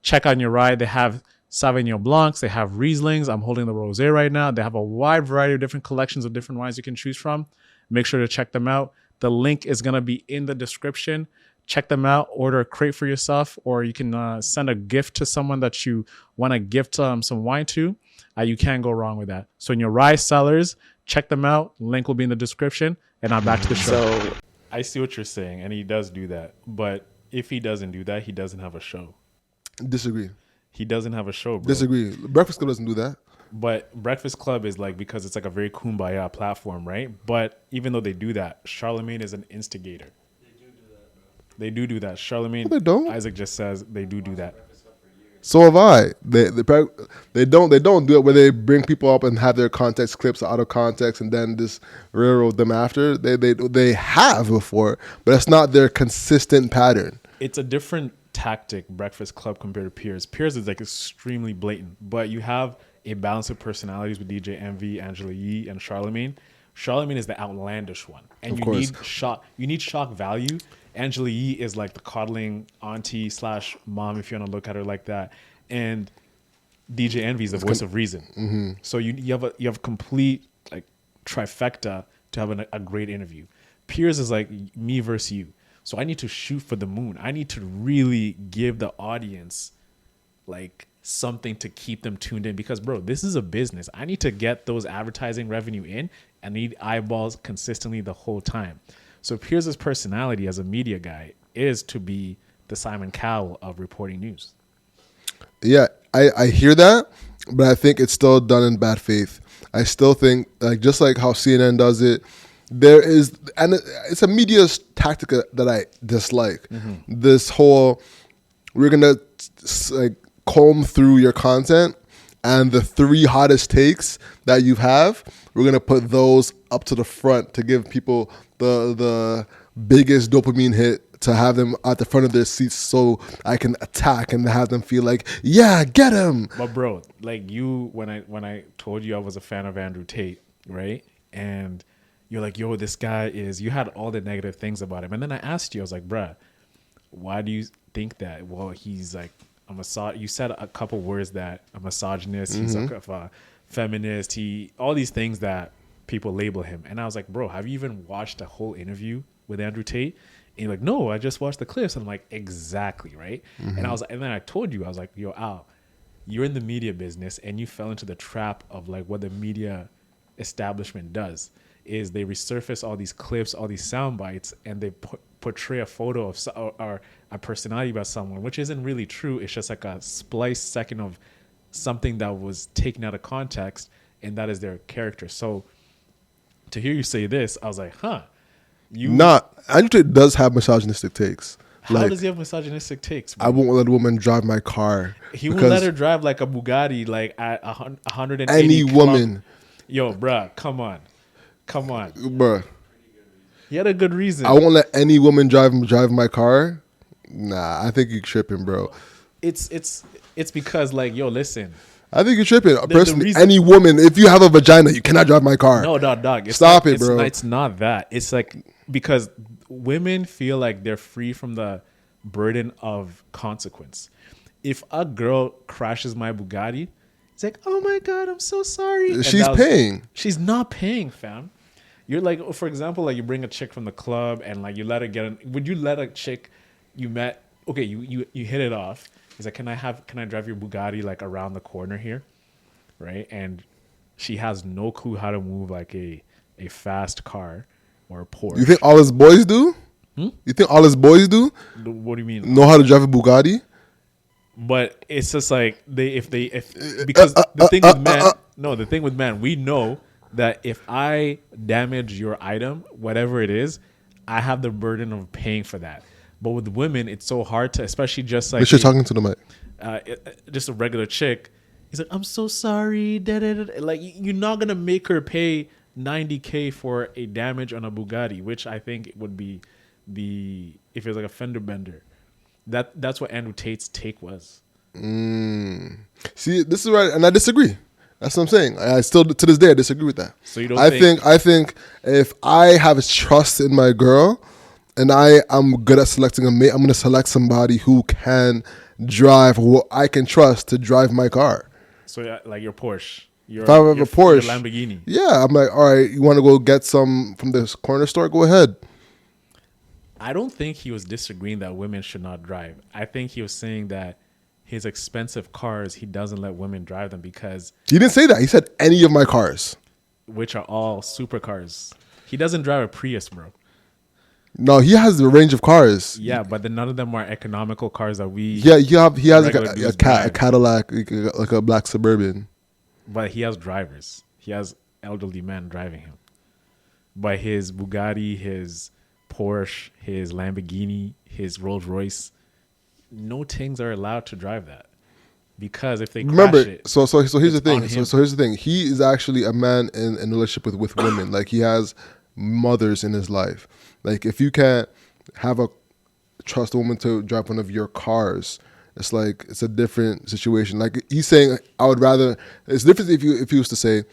check out Nyorai. They have Sauvignon Blancs, they have Rieslings. I'm holding the Rosé right now. They have a wide variety of different collections of different wines you can choose from. Make sure to check them out. The link is going to be in the description. Check them out. Order a crate for yourself, or you can send a gift to someone that you want to gift some wine to. You can't go wrong with that. So Nyorai Cellars, Check them out. Link will be in the description. And now back to the show. So I see what you're saying, and he does do that. But if he doesn't do that, he doesn't have a show. Disagree. He doesn't have a show, bro. Disagree. Breakfast Club doesn't do that. But Breakfast Club is like, because it's like a very kumbaya platform, right? But even though they do that, Charlemagne is an instigator. They do that. Charlemagne, No, they don't. Isaac just says they do that. So have I. They don't do it where they bring people up and have their context clips out of context and then just railroad them after. They have before, but it's not their consistent pattern. It's a different tactic, Breakfast Club, compared to Piers. Piers is like extremely blatant, but you have a balance of personalities with DJ Envy, Angela Yee, and Charlemagne. Charlemagne is the outlandish one, and you need shock value. Angela Yee is like the coddling auntie / mom, if you want to look at her like that, and DJ Envy is the voice of reason. Mm-hmm. So you have complete like trifecta to have a great interview. Piers is like me versus you. So I need to shoot for the moon. I need to really give the audience like something to keep them tuned in, because bro, this is a business. I need to get those advertising revenue in. I need eyeballs consistently the whole time. So Piers' personality as a media guy is to be the Simon Cowell of reporting news. Yeah, I hear that, but I think it's still done in bad faith. I still think, like, just like how CNN does it, there is, and it's a media tactic that I dislike. Mm-hmm. This whole, we're gonna like comb through your content, and the 3 hottest takes that you have, we're gonna put those up to the front to give people the biggest dopamine hit, to have them at the front of their seats so I can attack and have them feel like, yeah, get him. But bro, like you, when I told you I was a fan of Andrew Tate, right? And you're like, yo, this guy is, you had all the negative things about him. And then I asked you, I was like, bruh, why do you think that? Well, he's like, you said a couple words that a misogynist, he's a feminist, all these things that people label him. And I was like, bro, have you even watched the whole interview with Andrew Tate? And you're like, no, I just watched the clips. And I'm like, exactly, right? Mm-hmm. And then I told you, I was like, yo, Al, you're in the media business and you fell into the trap of like what the media establishment does, is they resurface all these clips, all these sound bites, and they portray a photo of or a personality about someone, which isn't really true. It's just like a spliced second of something that was taken out of context, and that is their character. So to hear you say this, I was like, huh. Andrew Tate does have misogynistic takes. How does he have misogynistic takes, bro? I won't let a woman drive my car. He won't let her drive like a Bugatti, like at 180. Any woman. Yo, bruh, come on. Bruh. He had a good reason. I won't let any woman drive my car. Nah, I think you're tripping, bro. It's because, like, yo, listen. I think you're tripping. Personally, any woman, if you have a vagina, you cannot drive my car. No, dog. Stop it, bro. It's not that. It's like, because women feel like they're free from the burden of consequence. If a girl crashes my Bugatti, it's like, oh my God, I'm so sorry. She's paying. She's not paying, fam. You're like, for example, like you bring a chick from the club and like you let her get in. Would you let a chick you met, okay, you hit it off. He's like, can I drive your Bugatti like around the corner here? Right? And she has no clue how to move like a fast car or a Porsche. You think all his boys do? You think all his boys do? What do you mean? Know how to drive a Bugatti? But it's just like because the thing with men, the thing with men, we know that if I damage your item, whatever it is, I have the burden of paying for that. But with women, it's so hard to, especially just like you're talking to the mic, just a regular chick. He's like, I'm so sorry. Like, you're not gonna make her pay $90K for a damage on a Bugatti, which I think it would be if it's like a fender bender. That's what Andrew Tate's take was. See, this is right, and I disagree. That's what I'm saying. I still, to this day, I disagree with that. So you don't I think if I have trust in my girl and I am good at selecting a mate, I'm going to select somebody who can drive, who I can trust to drive my car. So like your Porsche. If I have a Porsche. Your Lamborghini. Yeah, I'm like, all right, you want to go get some from this corner store? Go ahead. I don't think he was disagreeing that women should not drive. I think he was saying that his expensive cars, he doesn't let women drive them because... He didn't say that. He said any of my cars. which are all supercars. He doesn't drive a Prius, bro. No, he has a range of cars. Yeah, but then none of them are economical cars that we. Yeah, he has like regular a dudes drive. Cadillac, like a black Suburban. But he has drivers. He has elderly men driving him. But his Bugatti, his Porsche, his Lamborghini, his Rolls Royce, no things are allowed to drive that. Because if they crash it, so here's the it's on thing. him. So here's the thing. He is actually a man in a relationship with women. Like he has mothers in his life. Like if you can't trust a woman to drive one of your cars, it's like it's a different situation. Like he's saying, I would rather. It's different if he was to say,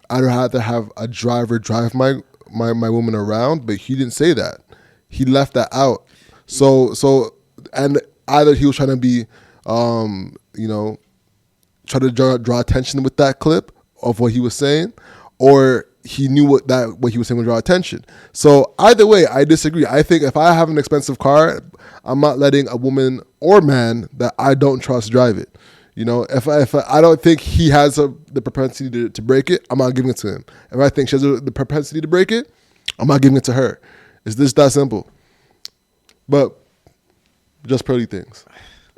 I'd rather have a driver drive my woman around, but he didn't say that. He left that out. So and either he was trying to be, try to draw attention with that clip of what he was saying, or he knew what he was saying would draw attention. So either way, I disagree. I think if I have an expensive car, I'm not letting a woman or man that I don't trust drive it. If I don't think he has the propensity to break it, I'm not giving it to him. If I think she has the propensity to break it, I'm not giving it to her. It's just that simple. But just pearly things.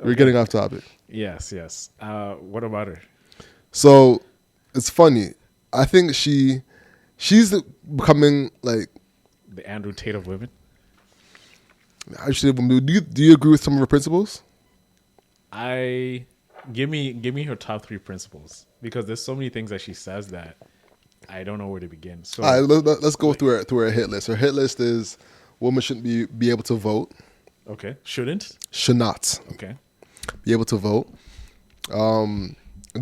We're getting off topic. yes. What about her? So it's funny. I think she's becoming like The Andrew Tate of women? actually. Do you agree with some of her principles? Give me her top 3 principles, because there's so many things that she says that I don't know where to begin. So All right, let's go through her hit list. Her hit list is women shouldn't be able to vote. okay, shouldn't? Should not Okay. be able to vote.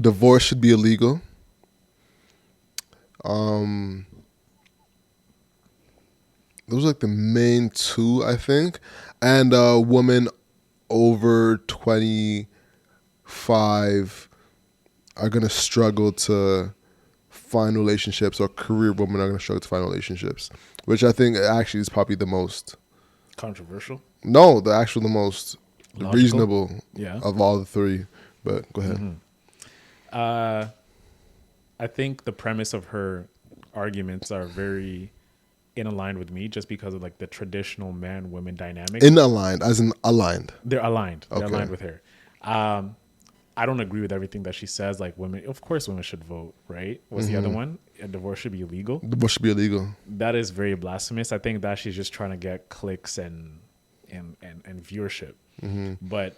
Divorce should be illegal. Those are like the main 2, I think. And women over 25 are gonna struggle to find relationships, or career women are gonna struggle to find relationships, which I think actually is probably the most Controversial? no, the most Logical? reasonable Yeah. of all the 3. But go ahead. I think the premise of her arguments are very in aligned with me, just because of like the traditional man-women dynamic. In aligned, as in aligned. They're aligned. They're Okay. aligned with her. I don't agree with everything that she says. Like of course women should vote, right? What's the other one? A divorce should be illegal. Divorce should be illegal. That is very blasphemous. I think that she's just trying to get clicks and viewership. But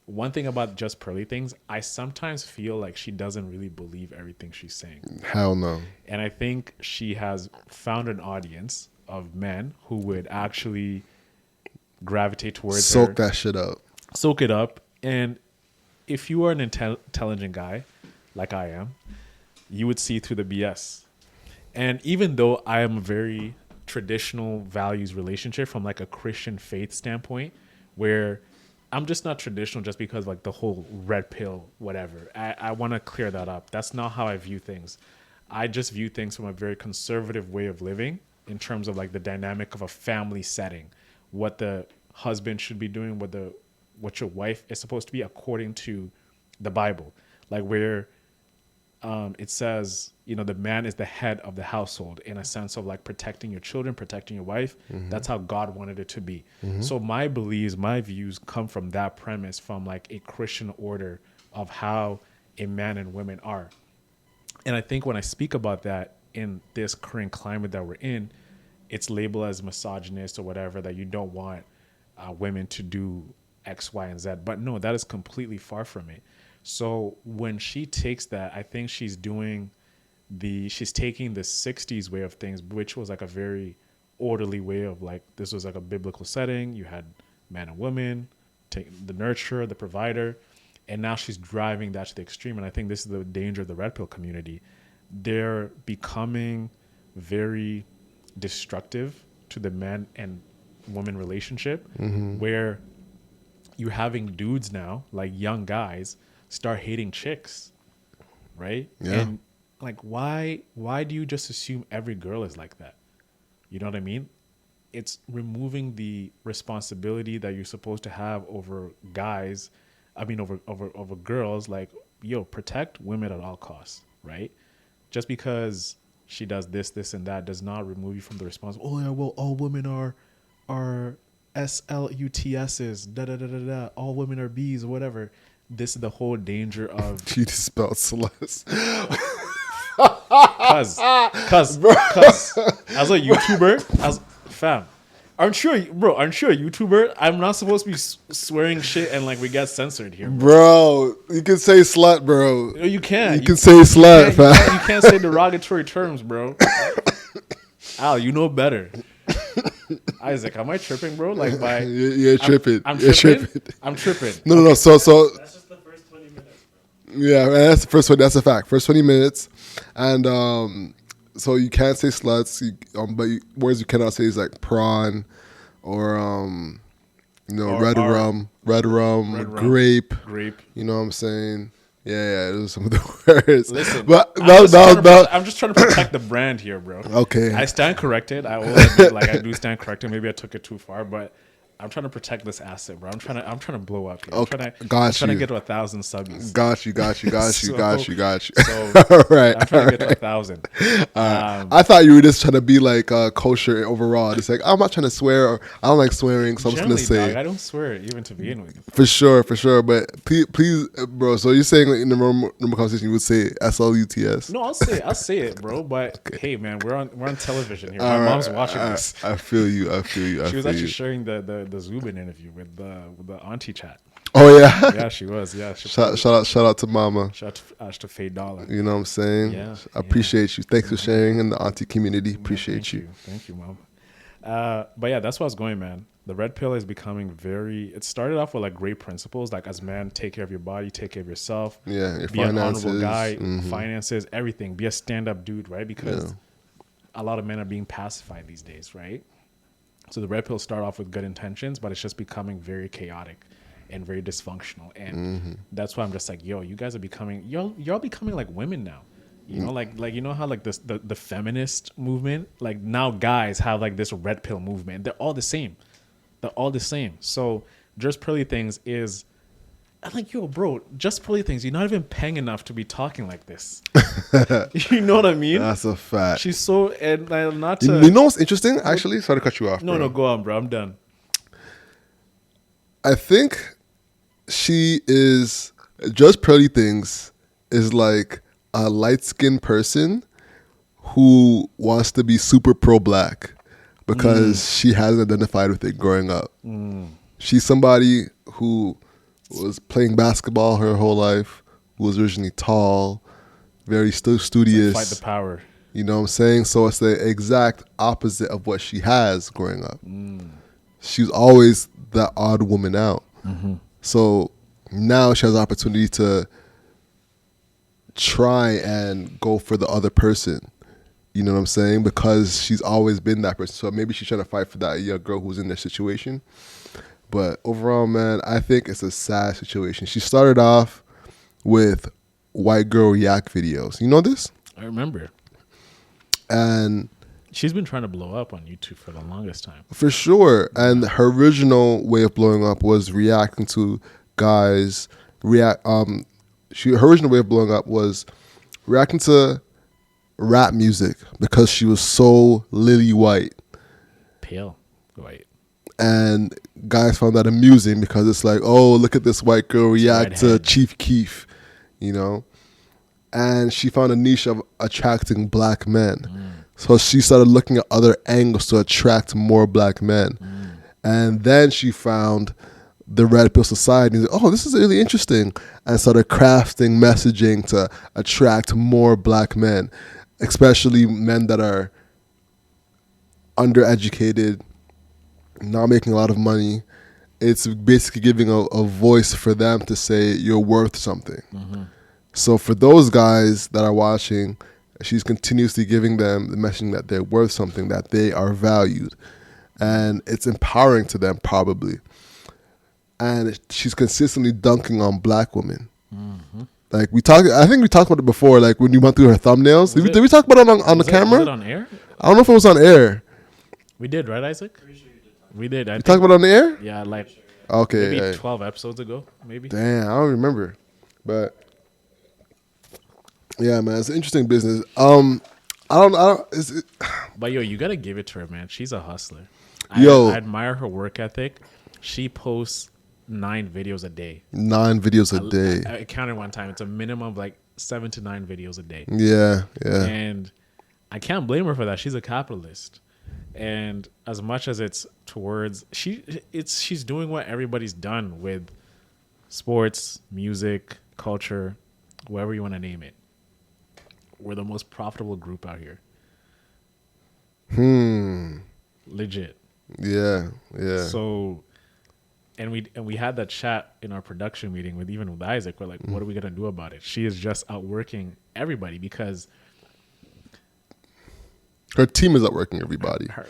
one thing about just pearly things, I sometimes feel like she doesn't really believe everything she's saying. Hell no. And I think she has found an audience of men who would actually gravitate towards Soak her. that shit up. Soak it up. And if you are an intelligent guy, like I am, you would see through the BS. And even though I am a very traditional values relationship from like a Christian faith standpoint, where I'm just not traditional just because like the whole red pill, whatever. I want to clear that up. That's not how I view things. I just view things from a very conservative way of living in terms of like the dynamic of a family setting, what the husband should be doing, what your wife is supposed to be according to the Bible. Like where it says, the man is the head of the household in a sense of like protecting your children, protecting your wife. That's how God wanted it to be. So my beliefs, my views come from that premise, from like a Christian order of how a man and women are. And I think when I speak about that in this current climate that we're in, it's labeled as misogynist or whatever, that you don't want women to do X, Y, and Z. But no, that is completely far from it. So when she takes that, I think she's taking the 60s way of things, which was like a very orderly way of like, this was like a biblical setting. You had man and woman, the nurturer, the provider. And now she's driving that to the extreme. And I think this is the danger of the red pill community. They're becoming very destructive to the man and woman relationship, where you're having dudes now, like young guys, start hating chicks, right? Yeah. And like, why do you just assume every girl is like that? You know what I mean? It's removing the responsibility that you're supposed to have over guys. I mean, over girls. Like, protect women at all costs, right? Just because she does this, and that, does not remove you from the responsibility. Oh yeah, well, all women are SLUTSs, da da da da da. All women are Bs or whatever. This is the whole danger of She just spelled sluts. cuz as a YouTuber, fam. Aren't you a YouTuber? I'm not supposed to be swearing shit and like we get censored here, Bro, you can say slut, bro. No, you can't. You can say slut, fam. You can't say derogatory terms, bro. Al, you know better. Isaac, am I tripping, bro? Like by You're tripping. I'm You're tripping. I'm tripping. No. So That's just the first 20 minutes, bro. yeah, man, that's the first one. That's a fact. First 20 minutes, and so you can't say sluts, but words you cannot say is like prawn, or red rum, grape. You know what I'm saying? Yeah, those are some of the words. Listen, but I'm just trying to protect the brand here, bro. Okay. I stand corrected. I will admit, like I do stand corrected. Maybe I took it too far, but I'm trying to protect this asset, bro. I'm trying to blow up here. Okay. I'm trying to get to 1,000 subbies. Got you. So, All right. I'm trying to get to 1,000. I thought you were just trying to be like kosher overall. Just like, I'm not trying to swear, or I don't like swearing, so I'm just gonna say. Dog, I don't swear even to begin with. For sure. But please, bro. So you're saying like, in the normal conversation you would say SLUTS? No, I'll say it, bro. But hey, man, we're on television here. My mom's watching this. I feel you. She was actually sharing the Zubin interview with the auntie chat. Oh yeah. Yeah, she was. Yeah. Shout out to Mama. Shout out to Faye Dollar. You know what I'm saying? Yeah. I appreciate you. Thanks for sharing in the auntie community. Appreciate you. Thank you, Mom. But yeah, that's where I was going, man. The red pill is becoming it started off with like great principles, like as man, take care of your body, take care of yourself. Yeah, your be finances. an honorable guy, finances, everything. Be a stand-up dude, right? Because a lot of men are being pacified these days, right? So the red pill start off with good intentions, but it's just becoming very chaotic and very dysfunctional. And that's why I'm just like, yo, you guys are becoming, y'all becoming like women now. You know, like you know how like this the feminist movement, like now guys have like this red pill movement. They're all the same. So Just Pearly Things is, I'm like, yo, bro, Just Pearly Things, you're not even paying enough to be talking like this. You know what I mean? That's a fact. She's so, and not to. You know what's interesting? Actually, sorry to cut you off. No, go on, bro. I'm done. I think she is, Just Pearly Things is like a light-skinned person who wants to be super pro-black because she hasn't identified with it growing up. She's somebody who was playing basketball her whole life, who was originally tall, very studious. Fight the power. You know what I'm saying? So it's the exact opposite of what she has growing up. She was always that odd woman out. So now she has the opportunity to try and go for the other person. You know what I'm saying? Because she's always been that person. So maybe she's trying to fight for that young girl who's in their situation. But overall, man, I think it's a sad situation. She started off with white girl yak videos. You know this? I remember. And she's been trying to blow up on YouTube for the longest time. For sure. And her original way of blowing up was reacting to guys. Her original way of blowing up was reacting to rap music because she was so lily white. Pale white. And guys found that amusing because it's like, oh, look at this white girl react to Chief Keef, you know? And she found a niche of attracting black men. So she started looking at other angles to attract more black men. And then she found the Red Pill Society. And said, oh, this is really interesting. And started crafting messaging to attract more black men, especially men that are undereducated, not making a lot of money. It's basically giving a voice for them to say you're worth something. So for those guys that are watching, she's continuously giving them the messaging that they're worth something, that they are valued. And it's empowering to them probably. And she's consistently dunking on black women. Like I think we talked about it before, like when you went through her thumbnails. Did we talk about it on the camera? Was it on air? I don't know if it was on air. We did, right, Isaac? We did. You talked about it on the air? Yeah, like okay, maybe 12 episodes ago, maybe. Damn, I don't remember. But yeah, man, it's an interesting business. I don't. But yo, you gotta give it to her, man. She's a hustler. Yo. I admire her work ethic. She posts 9 videos a day. 9 videos a day. I counted one time. It's a minimum of like 7 to 9 videos a day. Yeah. And I can't blame her for that. She's a capitalist. And as much as it's towards she's doing what everybody's done with sports, music, culture, whatever you want to name it. We're the most profitable group out here. Legit. Yeah. So and we had that chat in our production meeting with Isaac. We're like, what are we gonna do about it? She is just outworking everybody because her team is outworking everybody. Her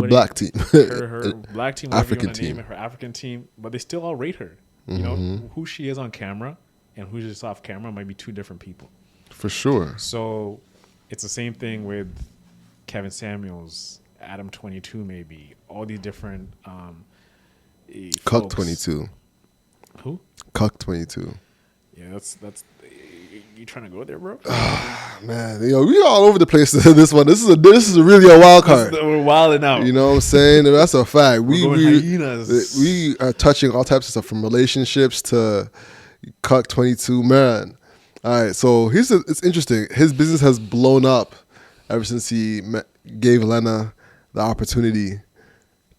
black team. her black team, African team. her African team, but they still all rate her. You know, who she is on camera and who's just off camera might be 2 different people. For sure. So it's the same thing with Kevin Samuels, Adam 22, maybe all these different. Cuck 22. Who? Cuck 22. Yeah, that's. You trying to go there, bro? Man, we all over the place. This one. This is really a wild card. We're wilding out. You know what I'm saying? That's a fact. We are touching all types of stuff from relationships to Cuck 22. Man. All right, so it's interesting. His business has blown up ever since he gave Lena the opportunity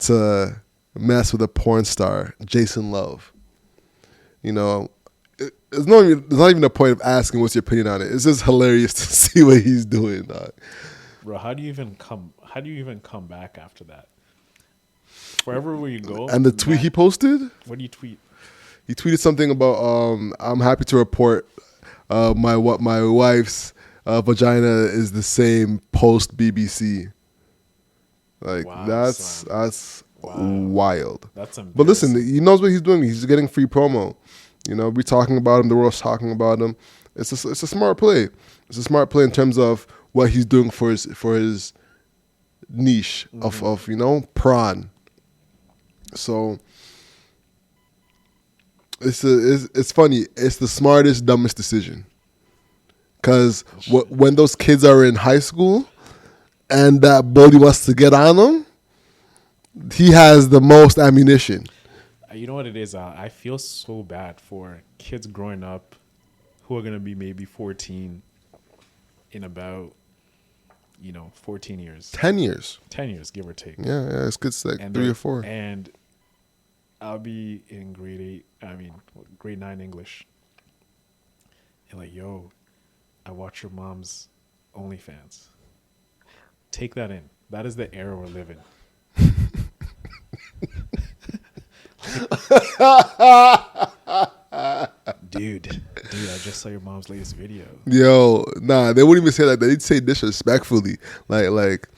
to mess with a porn star, Jason Love. You know, there's not even a point of asking what's your opinion on it. It's just hilarious to see what he's doing, dog. Bro, how do you even come back after that? Wherever where you go. And the tweet he posted? What do you tweet? He tweeted something about I'm happy to report my wife's vagina is the same post BBC. Like wow, that's wild. That's embarrassing. But listen, he knows what he's doing. He's getting free promo. You know, we're talking about him. The world's talking about him. It's a smart play. It's a smart play in terms of what he's doing for his niche of prawn. So it's funny. It's the smartest, dumbest decision. Because when those kids are in high school and that bully wants to get on them, he has the most ammunition. You know what it is? I feel so bad for kids growing up who are going to be maybe 14 in about, 14 years. 10 years. 10 years, give or take. Yeah, it's good. It's like 3 or 4. And I'll be in grade 9 English. And like, yo, I watch your mom's OnlyFans. Take that in. That is the era we're living. Dude, I just saw your mom's latest video. Yo, nah, they wouldn't even say that. They'd say disrespectfully. Like,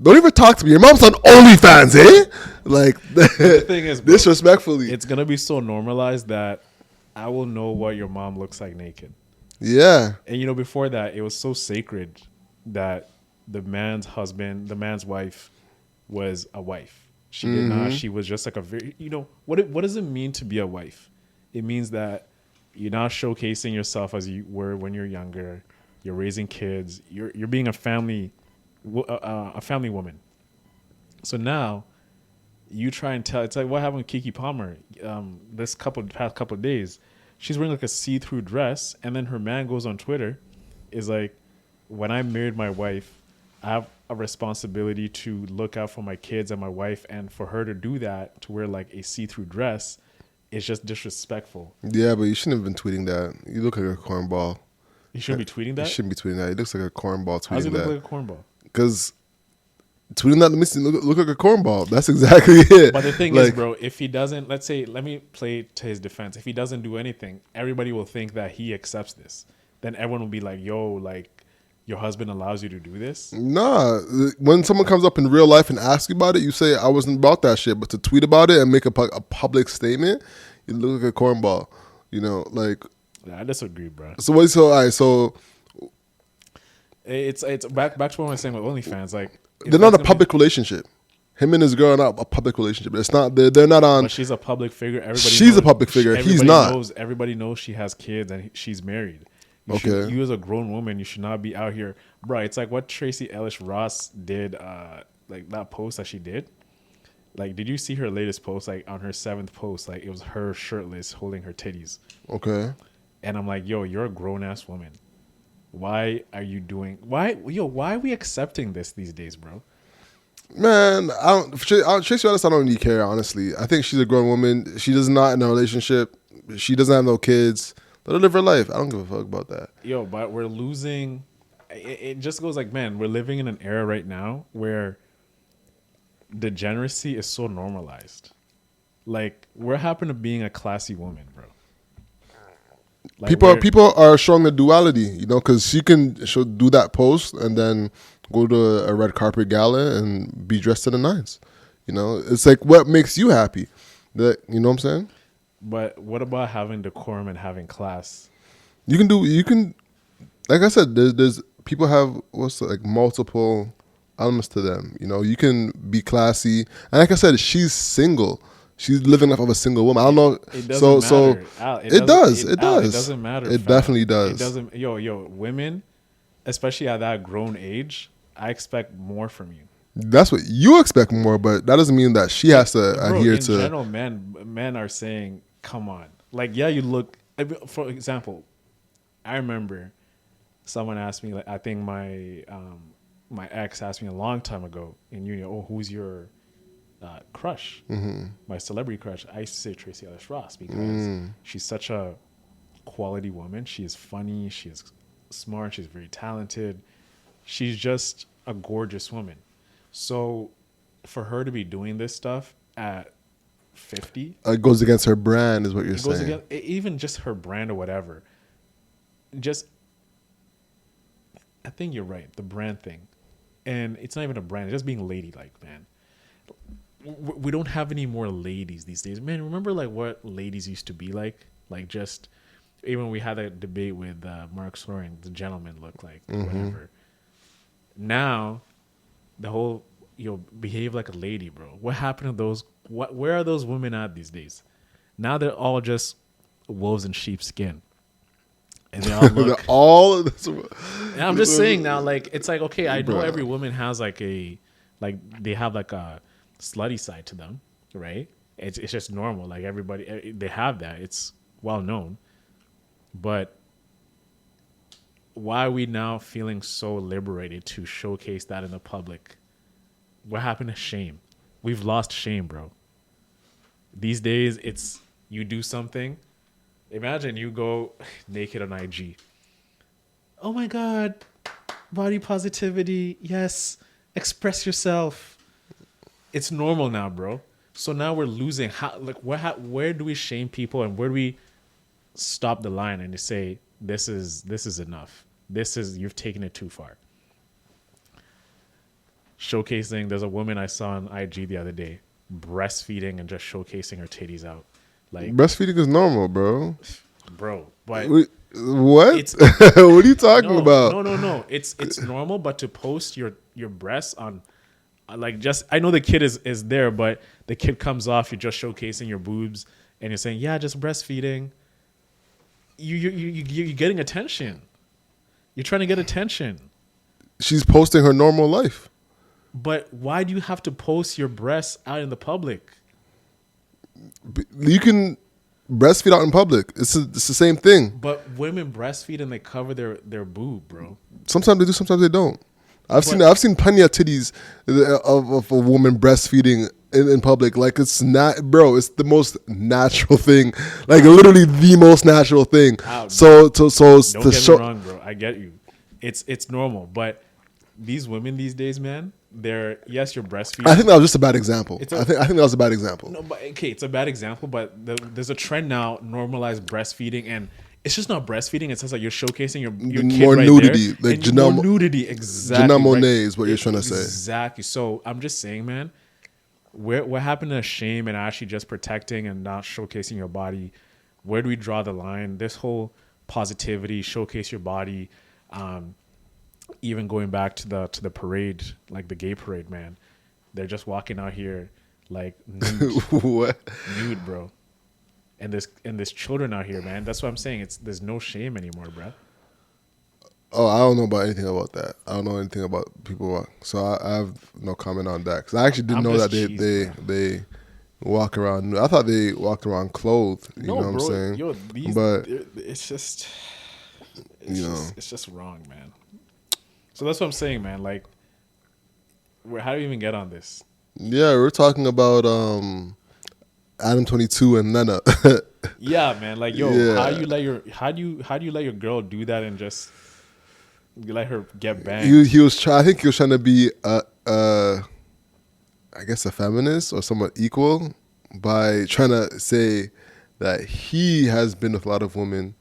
don't even talk to me. Your mom's on OnlyFans, eh? Like, the thing is, bro, disrespectfully. It's gonna be so normalized that I will know what your mom looks like naked. Yeah. And before that, it was so sacred that the man's wife was a wife. She did not. She was just like a very, what does it mean to be a wife? It means that you're not showcasing yourself as you were when you're younger. You're raising kids. You're being a family woman. So now you try and tell. It's like what happened with Keke Palmer. Past couple of days, she's wearing like a see-through dress, and then her man goes on Twitter, is like, when I married my wife, I have a responsibility to look out for my kids and my wife, and for her to do that, to wear like a see-through dress, is just disrespectful. Yeah, but you shouldn't have been tweeting that. You look like a cornball. You shouldn't be tweeting that? You shouldn't be tweeting that. He looks like a cornball tweeting that. How does he look like a cornball? Because tweeting that makes him look like a cornball. That's exactly it. But the thing is, bro, if he doesn't, let me play to his defense. If he doesn't do anything, everybody will think that he accepts this. Then everyone will be like, yo, like, your husband allows you to do this? Nah. When someone comes up in real life and asks you about it, you say, I wasn't about that shit. But to tweet about it and make a public statement, you look like a cornball. Like... Yeah, I disagree, bro. So what? So, all right, so... It's back to what I was saying with OnlyFans. Like, they're not a public relationship. Him and his girl are not a public relationship. It's not. They're not on. But she's a public figure. She's a public figure. He's not. Everybody knows she has kids and she's married. Okay. You as a grown woman, you should not be out here, bro. It's like what Tracy Ellis Ross did, like that post that she did. Like, did you see her latest post? Like on her 7th post, like it was her shirtless holding her titties. Okay. And I'm like, yo, you're a grown ass woman. Why are you doing? Why are we accepting this these days, bro? Man, Tracy Ellis, I don't really care, honestly. I think she's a grown woman. She does not in a relationship. She doesn't have no kids. Let her live her life. I don't give a fuck about that. Yo, but we're losing. It just goes like, man, we're living in an era right now where degeneracy is so normalized. Like, what happened to being a classy woman, bro? Like, People are showing the duality, you know, because she'll do that post and then go to a red carpet gala and be dressed to the nines. You know, it's like, what makes you happy? That, you know what I'm saying? But what about having decorum and having class? You can, like I said, there's people have multiple elements to them. You know, you can be classy, and like I said, she's single. She's living life of a single woman. I don't know. It doesn't matter. Al, it does. It doesn't matter. It definitely does. It doesn't. Yo, women, especially at that grown age, I expect more from you. That's what you expect more, but that doesn't mean that she has to adhere to. In general, men are saying, "Come on." Like, yeah, you look. For example, I remember someone asked me. Like, I think my ex asked me a long time ago in uni. Oh, who's your crush? Mm-hmm. My celebrity crush. I used to say Tracy Ellis Ross because she's such a quality woman. She is funny. She is smart. She's very talented. She's just a gorgeous woman. So for her to be doing this stuff at 50, it goes against her brand, is what you're saying. Against, even just her brand or whatever. I think you're right. The brand thing, and it's not even a brand. It's just being ladylike, man. We don't have any more ladies these days, man. Remember like what ladies used to be like just even when we had that debate with Mark Soren, the gentleman look like whatever. Now the whole behave like a lady, bro. What happened to those? Where are those women at these days? Now they're all just wolves in sheep's skin, and they all look all. And I'm just saying now, like it's like okay, I know every woman has they have like a slutty side to them, right? It's just normal. Like everybody, they have that. It's well known, but why are we now feeling so liberated to showcase that in the public? What happened to shame? We've lost shame, bro. These days, it's you do something. Imagine you go naked on IG. Oh my God, body positivity. Yes, express yourself. It's normal now, bro. So now we're losing. Where do we shame people, and where do we stop the line and say this is enough? You've taken it too far. Showcasing. There's a woman I saw on IG the other day, breastfeeding and just showcasing her titties out. Like breastfeeding is normal, bro. Bro, but what? What are you talking about? No. It's normal, but to post your breasts on. I know the kid is there, but the kid comes off, you're just showcasing your boobs and you're saying, yeah, just breastfeeding. You're getting attention. You're trying to get attention. She's posting her normal life. But why do you have to post your breasts out in the public? You can breastfeed out in public. It's the same thing. But women breastfeed and they cover their boob, bro. Sometimes they do, sometimes they don't. I've seen plenty of titties of a woman breastfeeding in public. Like it's not, bro. It's the most natural thing. Like literally the most natural thing. Don't Don't get me wrong, bro. I get you. It's normal, but these women these days, man, you're breastfeeding. I think that was just a bad example. I think that was a bad example. No, but okay, it's a bad example, but there's a trend now normalize breastfeeding and. It's just not breastfeeding. It's just like you're showcasing your kid more right nudity, there. like more nudity, exactly. Janelle Monáe is what you're trying to say. Exactly. So I'm just saying, man, what happened to shame and actually just protecting and not showcasing your body? Where do we draw the line? This whole positivity, showcase your body, even going back to the parade, like the gay parade, man. They're just walking out here like nude, what? Nude, bro. And there's children out here, man. That's what I'm saying. There's no shame anymore, bro. Oh, I don't know about anything about that. I don't know anything about people, so I have no comment on that. Because I actually didn't I'm know that just cheesed, bro. they walk around. I thought they walked around clothed. You know No, what I'm bro. saying? Yo, But it's just, you know, it's just wrong, man. So that's what I'm saying, man. Like, how do you even get on this? yeah, we're talking about Adam 22 and Lena. Yeah, man. Like, yo, Yeah. how do you let your girl do that and just let her get banged? he was trying. I think he was trying to be I guess a feminist or somewhat equal by trying to say that he has been with a lot of women,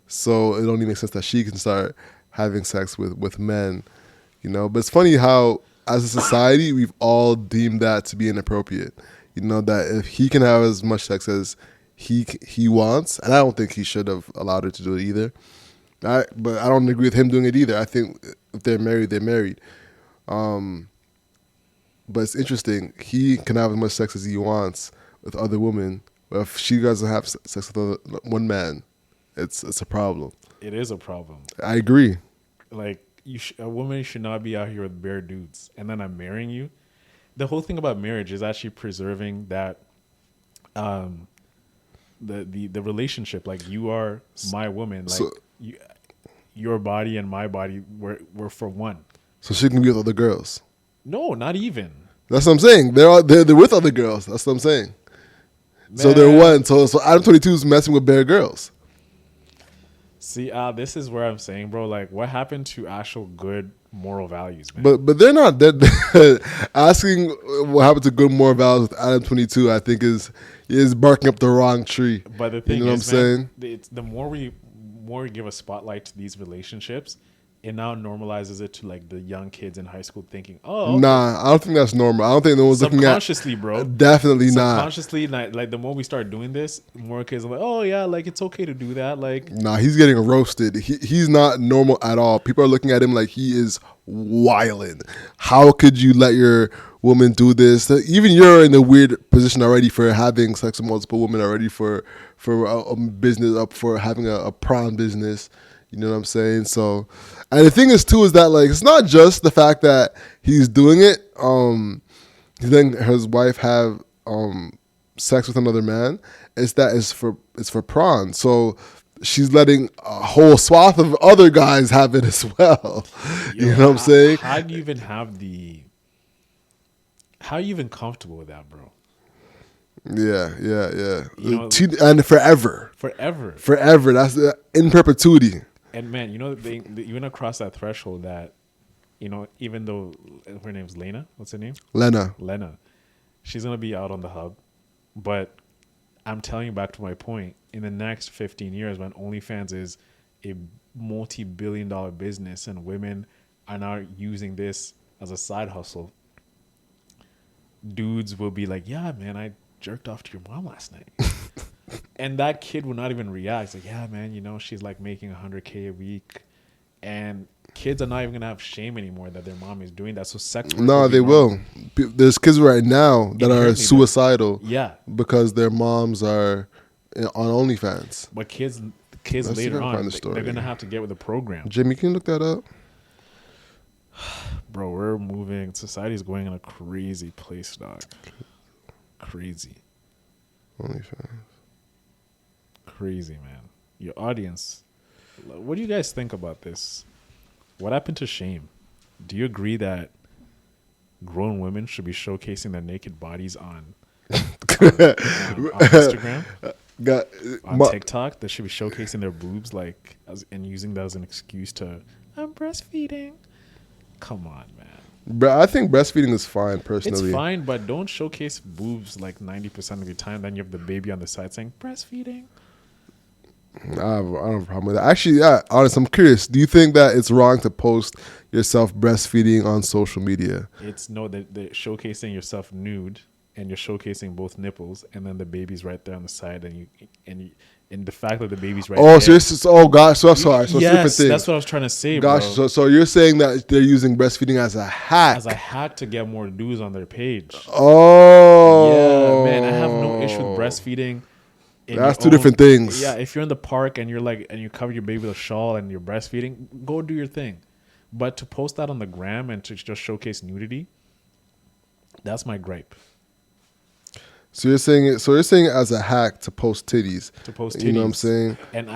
so it only makes sense that she can start having sex with men, you know. But it's funny how, as a society, we've all deemed that to be inappropriate. You know, that if he can have as much sex as he wants, and I don't think he should have allowed her to do it either. But I don't agree with him doing it either. I think if they're married, they're married. But it's interesting. He can have as much sex as he wants with other women. But if she doesn't have sex with one man, it's a problem. It is a problem. I agree. Like, a woman should not be out here with bare dudes, and then I'm marrying you. The whole thing about marriage is actually preserving that, the relationship. Like, you are my woman. Like, your body and my body, we're for one. So she can be with other girls. No, not even. That's what I'm saying. They're with other girls. That's what I'm saying. Man. So they're one. So Adam 22 is messing with bare girls. See, this is where I'm saying, bro, like, what happened to actual good moral values, man? But they're not. Asking what happened to good moral values with Adam 22, I think is barking up the wrong tree. But the thing you know is, what I'm saying? It's the more we give a spotlight to these relationships, it now normalizes it to, like, the young kids in high school thinking, oh, okay. Nah, I don't think that's normal. I don't think no one's looking at subconsciously, bro. Definitely not. Subconsciously, like, the more we start doing this, more kids are like, oh yeah, like, it's okay to do that. Like, nah, he's getting roasted. He's not normal at all. People are looking at him like he is wildin'. How could you let your woman do this? Even you're in a weird position already for having sex with multiple women already for a business, up for having a prawn business. You know what I'm saying? So, and the thing is too is that, like, it's not just the fact that he's doing it. Then his wife have sex with another man. It's for prawn. So she's letting a whole swath of other guys have it as well. yo, you know what I'm saying? How do you even how are you even comfortable with that, bro? Yeah. You know, And forever. That's in perpetuity. And man, you know, you went across that threshold that, you know, even though her name's Lena, what's her name? Lena. She's going to be out on the hub. But I'm telling you, back to my point, in the next 15 years, when OnlyFans is a multi-billion-dollar business and women are now using this as a side hustle, dudes will be like, yeah, man, I jerked off to your mom last night. And that kid will not even react. It's like, yeah, man, you know, she's like making $100K a week. And kids are not even going to have shame anymore that their mom is doing that. So sex work. No, they will. There's kids right now that are suicidal. Yeah. Because their moms are on OnlyFans. But kids later on, they're going to have to get with the program. Jimmy, can you look that up? Bro, we're moving. Society's going in a crazy place, dog. Crazy. OnlyFans. Crazy, man. Your audience, what do you guys think about this? What happened to shame? Do you agree that grown women should be showcasing their naked bodies on Instagram? On TikTok? They should be showcasing their boobs, like, and using that as an excuse to, I'm breastfeeding. Come on, man. I think breastfeeding is fine, personally. It's fine, but don't showcase boobs like 90% of your time. Then you have the baby on the side saying breastfeeding. I don't have a problem with that. Actually, yeah, honest, I'm curious. Do you think that it's wrong to post yourself breastfeeding on social media? It's no, they're showcasing yourself nude, and you're showcasing both nipples, and then the baby's right there on the side, and the fact that the baby's right there. Oh gosh, so sorry. So yes, different thing. That's what I was trying to say, gosh, bro. So you're saying that they're using breastfeeding as a hack? As a hack to get more dudes on their page. Oh. Yeah, man, I have no issue with breastfeeding. That's two different things. Yeah, if you're in the park and you're like, and you cover your baby with a shawl and you're breastfeeding, go do your thing. But to post that on the gram and to just showcase nudity, that's my gripe. So you're saying it as a hack to post titties. To post titties. You know what I'm saying? And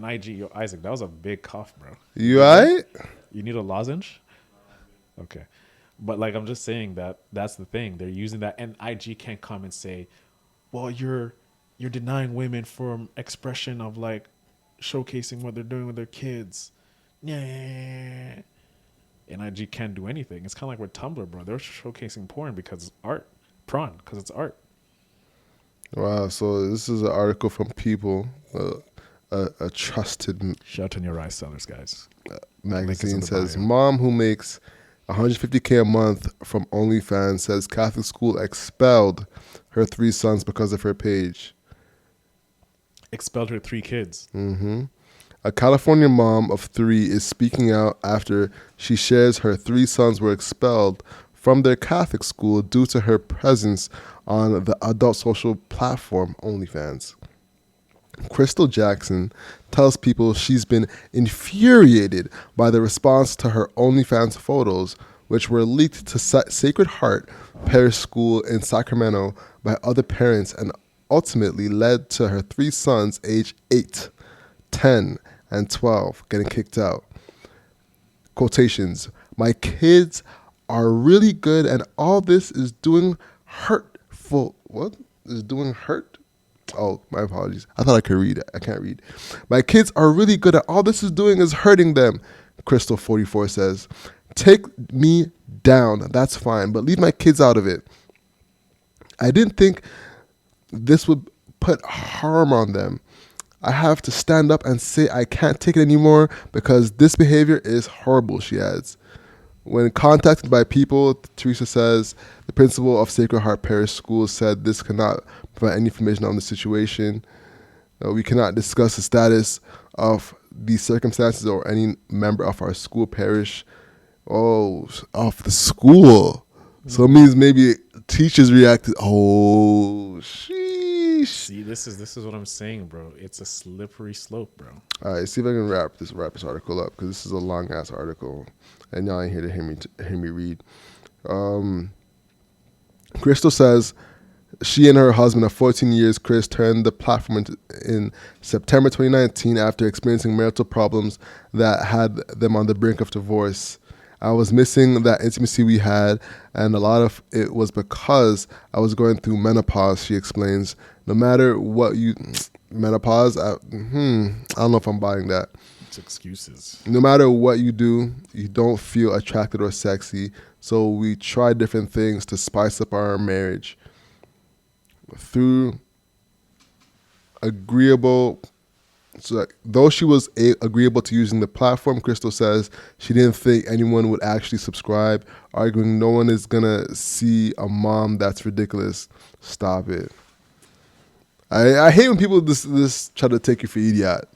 IG, yo, Isaac, that was a big cough, bro. You alright? You need a lozenge? Okay. But like, I'm just saying that's the thing. They're using that, and IG can't come and say, well, you're denying women from expression of like showcasing what they're doing with their kids. Yeah. And IG can't do anything. It's kind of like with Tumblr, bro. They're showcasing porn because it's art. Prawn, because it's art. Wow. So this is an article from People, a trusted Shut on your rice sellers, guys. magazine says, mom who makes $150K a month from OnlyFans says Catholic school expelled her 3 sons because of her page. Expelled her 3 kids. Mm-hmm. A California mom of 3 is speaking out after she shares her 3 sons were expelled from their Catholic school due to her presence on the adult social platform OnlyFans. Crystal Jackson tells People she's been infuriated by the response to her OnlyFans photos, which were leaked to Sacred Heart Parish School in Sacramento by other parents and ultimately led to her 3 sons, age 8, 10, and 12, getting kicked out. Quotations, my kids are really good and all this is doing hurtful. What? Is doing hurt? Oh, my apologies. I thought I could read it. I can't read. My kids are really good at all this is doing is hurting them, Crystal 44 says. Take me down. That's fine, but leave my kids out of it. I didn't think this would put harm on them. I have to stand up and say I can't take it anymore because this behavior is horrible, she adds. When contacted by People, Teresa says the principal of Sacred Heart Parish School said this cannot provide any information on the situation. We cannot discuss the status of these circumstances or any member of our school parish. Oh, of the school. So it means maybe teachers reacted. Oh, sheesh. See, this is what I'm saying, bro. It's a slippery slope, bro. All right, see if I can wrap this article up because this is a long ass article, and y'all ain't here to hear me read. Crystal says she and her husband of 14 years, Chris, turned the platform in September 2019 after experiencing marital problems that had them on the brink of divorce. I was missing that intimacy we had, and a lot of it was because I was going through menopause, she explains. No matter what menopause, I don't know if I'm buying that. It's excuses. No matter what you do, you don't feel attracted or sexy, so we tried different things to spice up our marriage. Through agreeable... So, though she was agreeable to using the platform, Crystal says she didn't think anyone would actually subscribe, arguing no one is going to see a mom. That's ridiculous. Stop it. I hate when people this try to take you for idiot.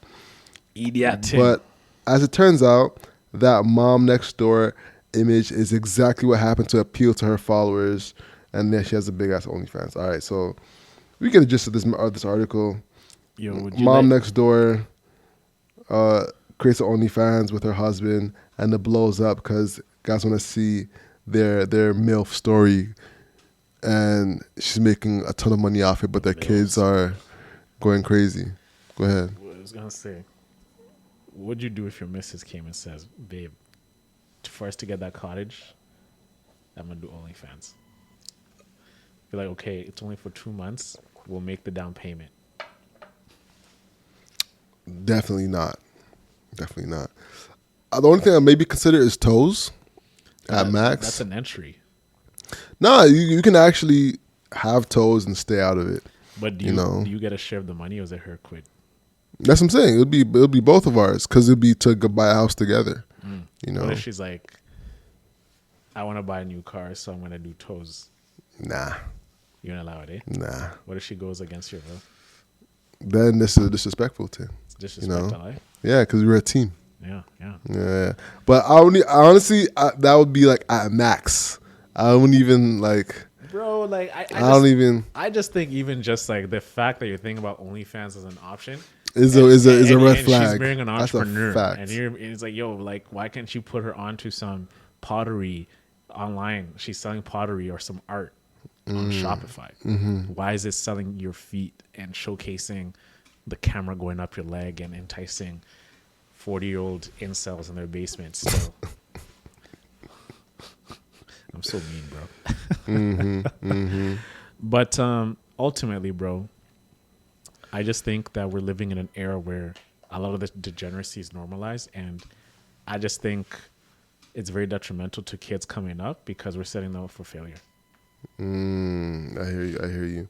Idiot. But as it turns out, that mom next door image is exactly what happened to appeal to her followers. And then she has a big-ass OnlyFans. All right, so we get the gist of this article. Yo, mom next door creates an OnlyFans with her husband, and it blows up because guys want to see their MILF story, and she's making a ton of money off it, but their kids are going crazy. Go ahead. I was gonna say, what'd you do if your missus came and says, "Babe, for us to get that cottage, I'm gonna do OnlyFans." Be like, okay, it's only for 2 months. We'll make the down payment. Definitely not. The only thing I maybe consider is toes at max. That's an entry. No, you can actually have toes and stay out of it. But do you get a share of the money, or is it her quid? That's what I'm saying. It'll be both of ours because it'll be to go buy a house together. You know. What if she's like, I want to buy a new car, so I'm gonna do toes? Nah. You gonna allow it, eh? Nah. What if she goes against your will? Then this is disrespectful too. It's disrespect to life. Yeah, because we're a team. Yeah. But honestly, that would be like at max. I wouldn't even like. bro. Like I don't even. I just think even just like the fact that you're thinking about OnlyFans as an option Is a red and flag. she's marrying an That's a entrepreneur, fact. and it's like, yo, like, why can't you put her onto some pottery online? She's selling pottery or some art on Shopify. Why is it selling your feet and showcasing the camera going up your leg and enticing 40-year-old incels in their basement still? I'm so mean, bro. But ultimately, bro, I just think that we're living in an era where a lot of the degeneracy is normalized, and I just think it's very detrimental to kids coming up because we're setting them up for failure. I hear you.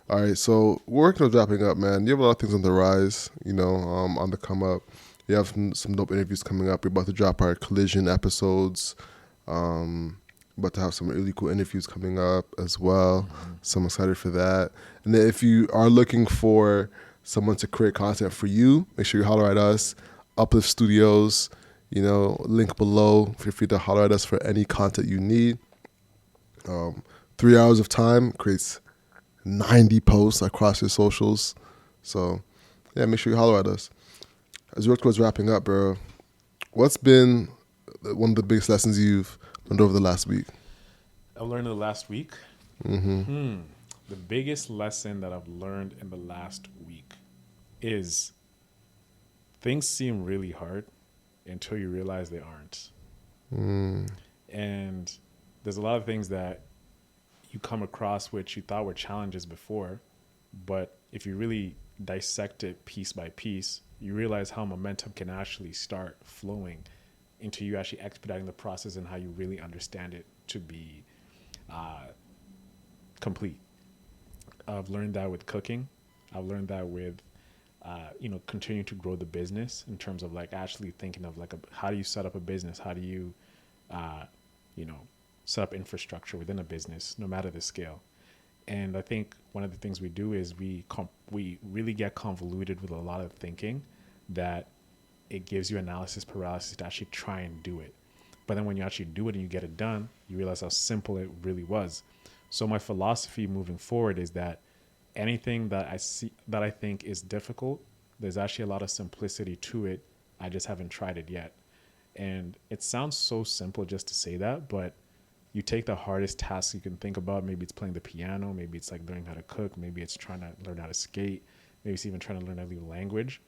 All right, so we're working on wrapping up, man. You have a lot of things on the rise, on the come up. You have some dope interviews coming up. We're about to drop our collision episodes. About to have some really cool interviews coming up as well. So I'm excited for that. And then if you are looking for someone to create content for you, make sure you holler at us. Uplift Studios, link below. Feel free to holler at us for any content you need. 3 hours of time creates 90 posts across your socials. So, yeah, make sure you holler at us. As we work towards wrapping up, bro, what's been one of the biggest lessons you've learned over the last week? I've learned in the last week? The biggest lesson that I've learned in the last week is things seem really hard until you realize they aren't. And there's a lot of things that you come across which you thought were challenges before, but if you really dissect it piece by piece, you realize how momentum can actually start flowing into you actually expediting the process and how you really understand it to be complete. I've learned that with cooking. I've learned that with continuing to grow the business in terms of like actually thinking of like how do you set up a business? How do you set up infrastructure within a business, no matter the scale. And I think one of the things we do is we really get convoluted with a lot of thinking that it gives you analysis paralysis to actually try and do it. But then when you actually do it and you get it done, you realize how simple it really was. So my philosophy moving forward is that anything that I think is difficult, there's actually a lot of simplicity to it. I just haven't tried it yet. And it sounds so simple just to say that, but you take the hardest task you can think about. Maybe it's playing the piano. Maybe it's like learning how to cook. Maybe it's trying to learn how to skate. Maybe it's even trying to learn a new language.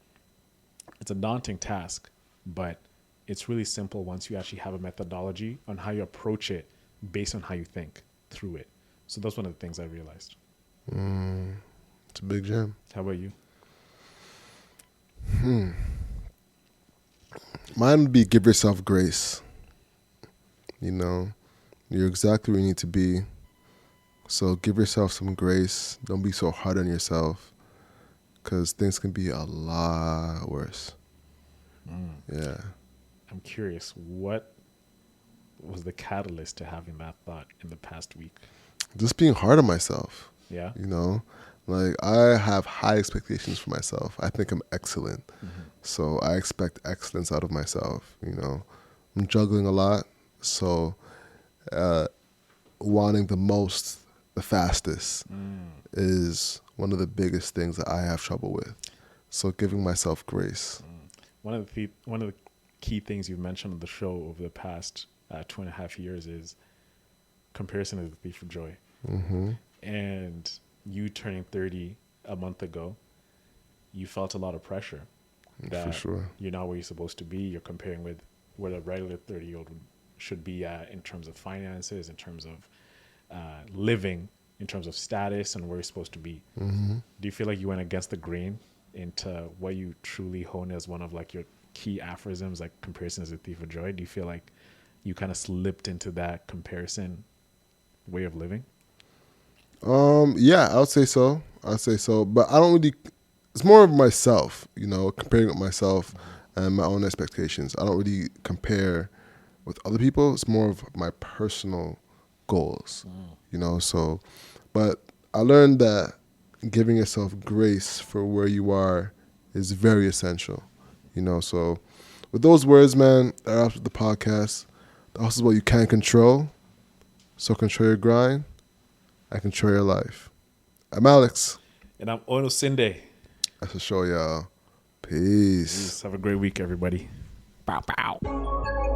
It's a daunting task, but it's really simple once you actually have a methodology on how you approach it based on how you think through it. So that's one of the things I realized. It's a big gem. How about you? Mine would be give yourself grace. You're exactly where you need to be. So give yourself some grace. Don't be so hard on yourself, because things can be a lot worse. Yeah. I'm curious, what was the catalyst to having that thought in the past week? Just being hard on myself. Yeah. Like I have high expectations for myself. I think I'm excellent. So I expect excellence out of myself. I'm juggling a lot. So wanting the most, the fastest is one of the biggest things that I have trouble with. So giving myself grace. One of the key things you've mentioned on the show over the past 2.5 years is comparison is the thief of joy. And you turning 30 a month ago, you felt a lot of pressure that For sure. you're not where you're supposed to be. You're comparing with where the regular 30-year-old should be at in terms of finances, in terms of living, in terms of status and where you're supposed to be. Do you feel like you went against the grain into what you truly hone as one of like your key aphorisms, like comparison is a thief of joy? Do you feel like you kind of slipped into that comparison way of living? Yeah, I would say so. But I don't really, it's more of myself, comparing with myself and my own expectations. I don't really compare with other people. It's more of my personal goals, so, but I learned that giving yourself grace for where you are is very essential, so with those words, man, that wraps up the podcast. The house is what you can't control. So control your grind and control your life. I'm Alex. And I'm Ono Sinde. That's a show, y'all. Peace. Have a great week, everybody. Bow, bow.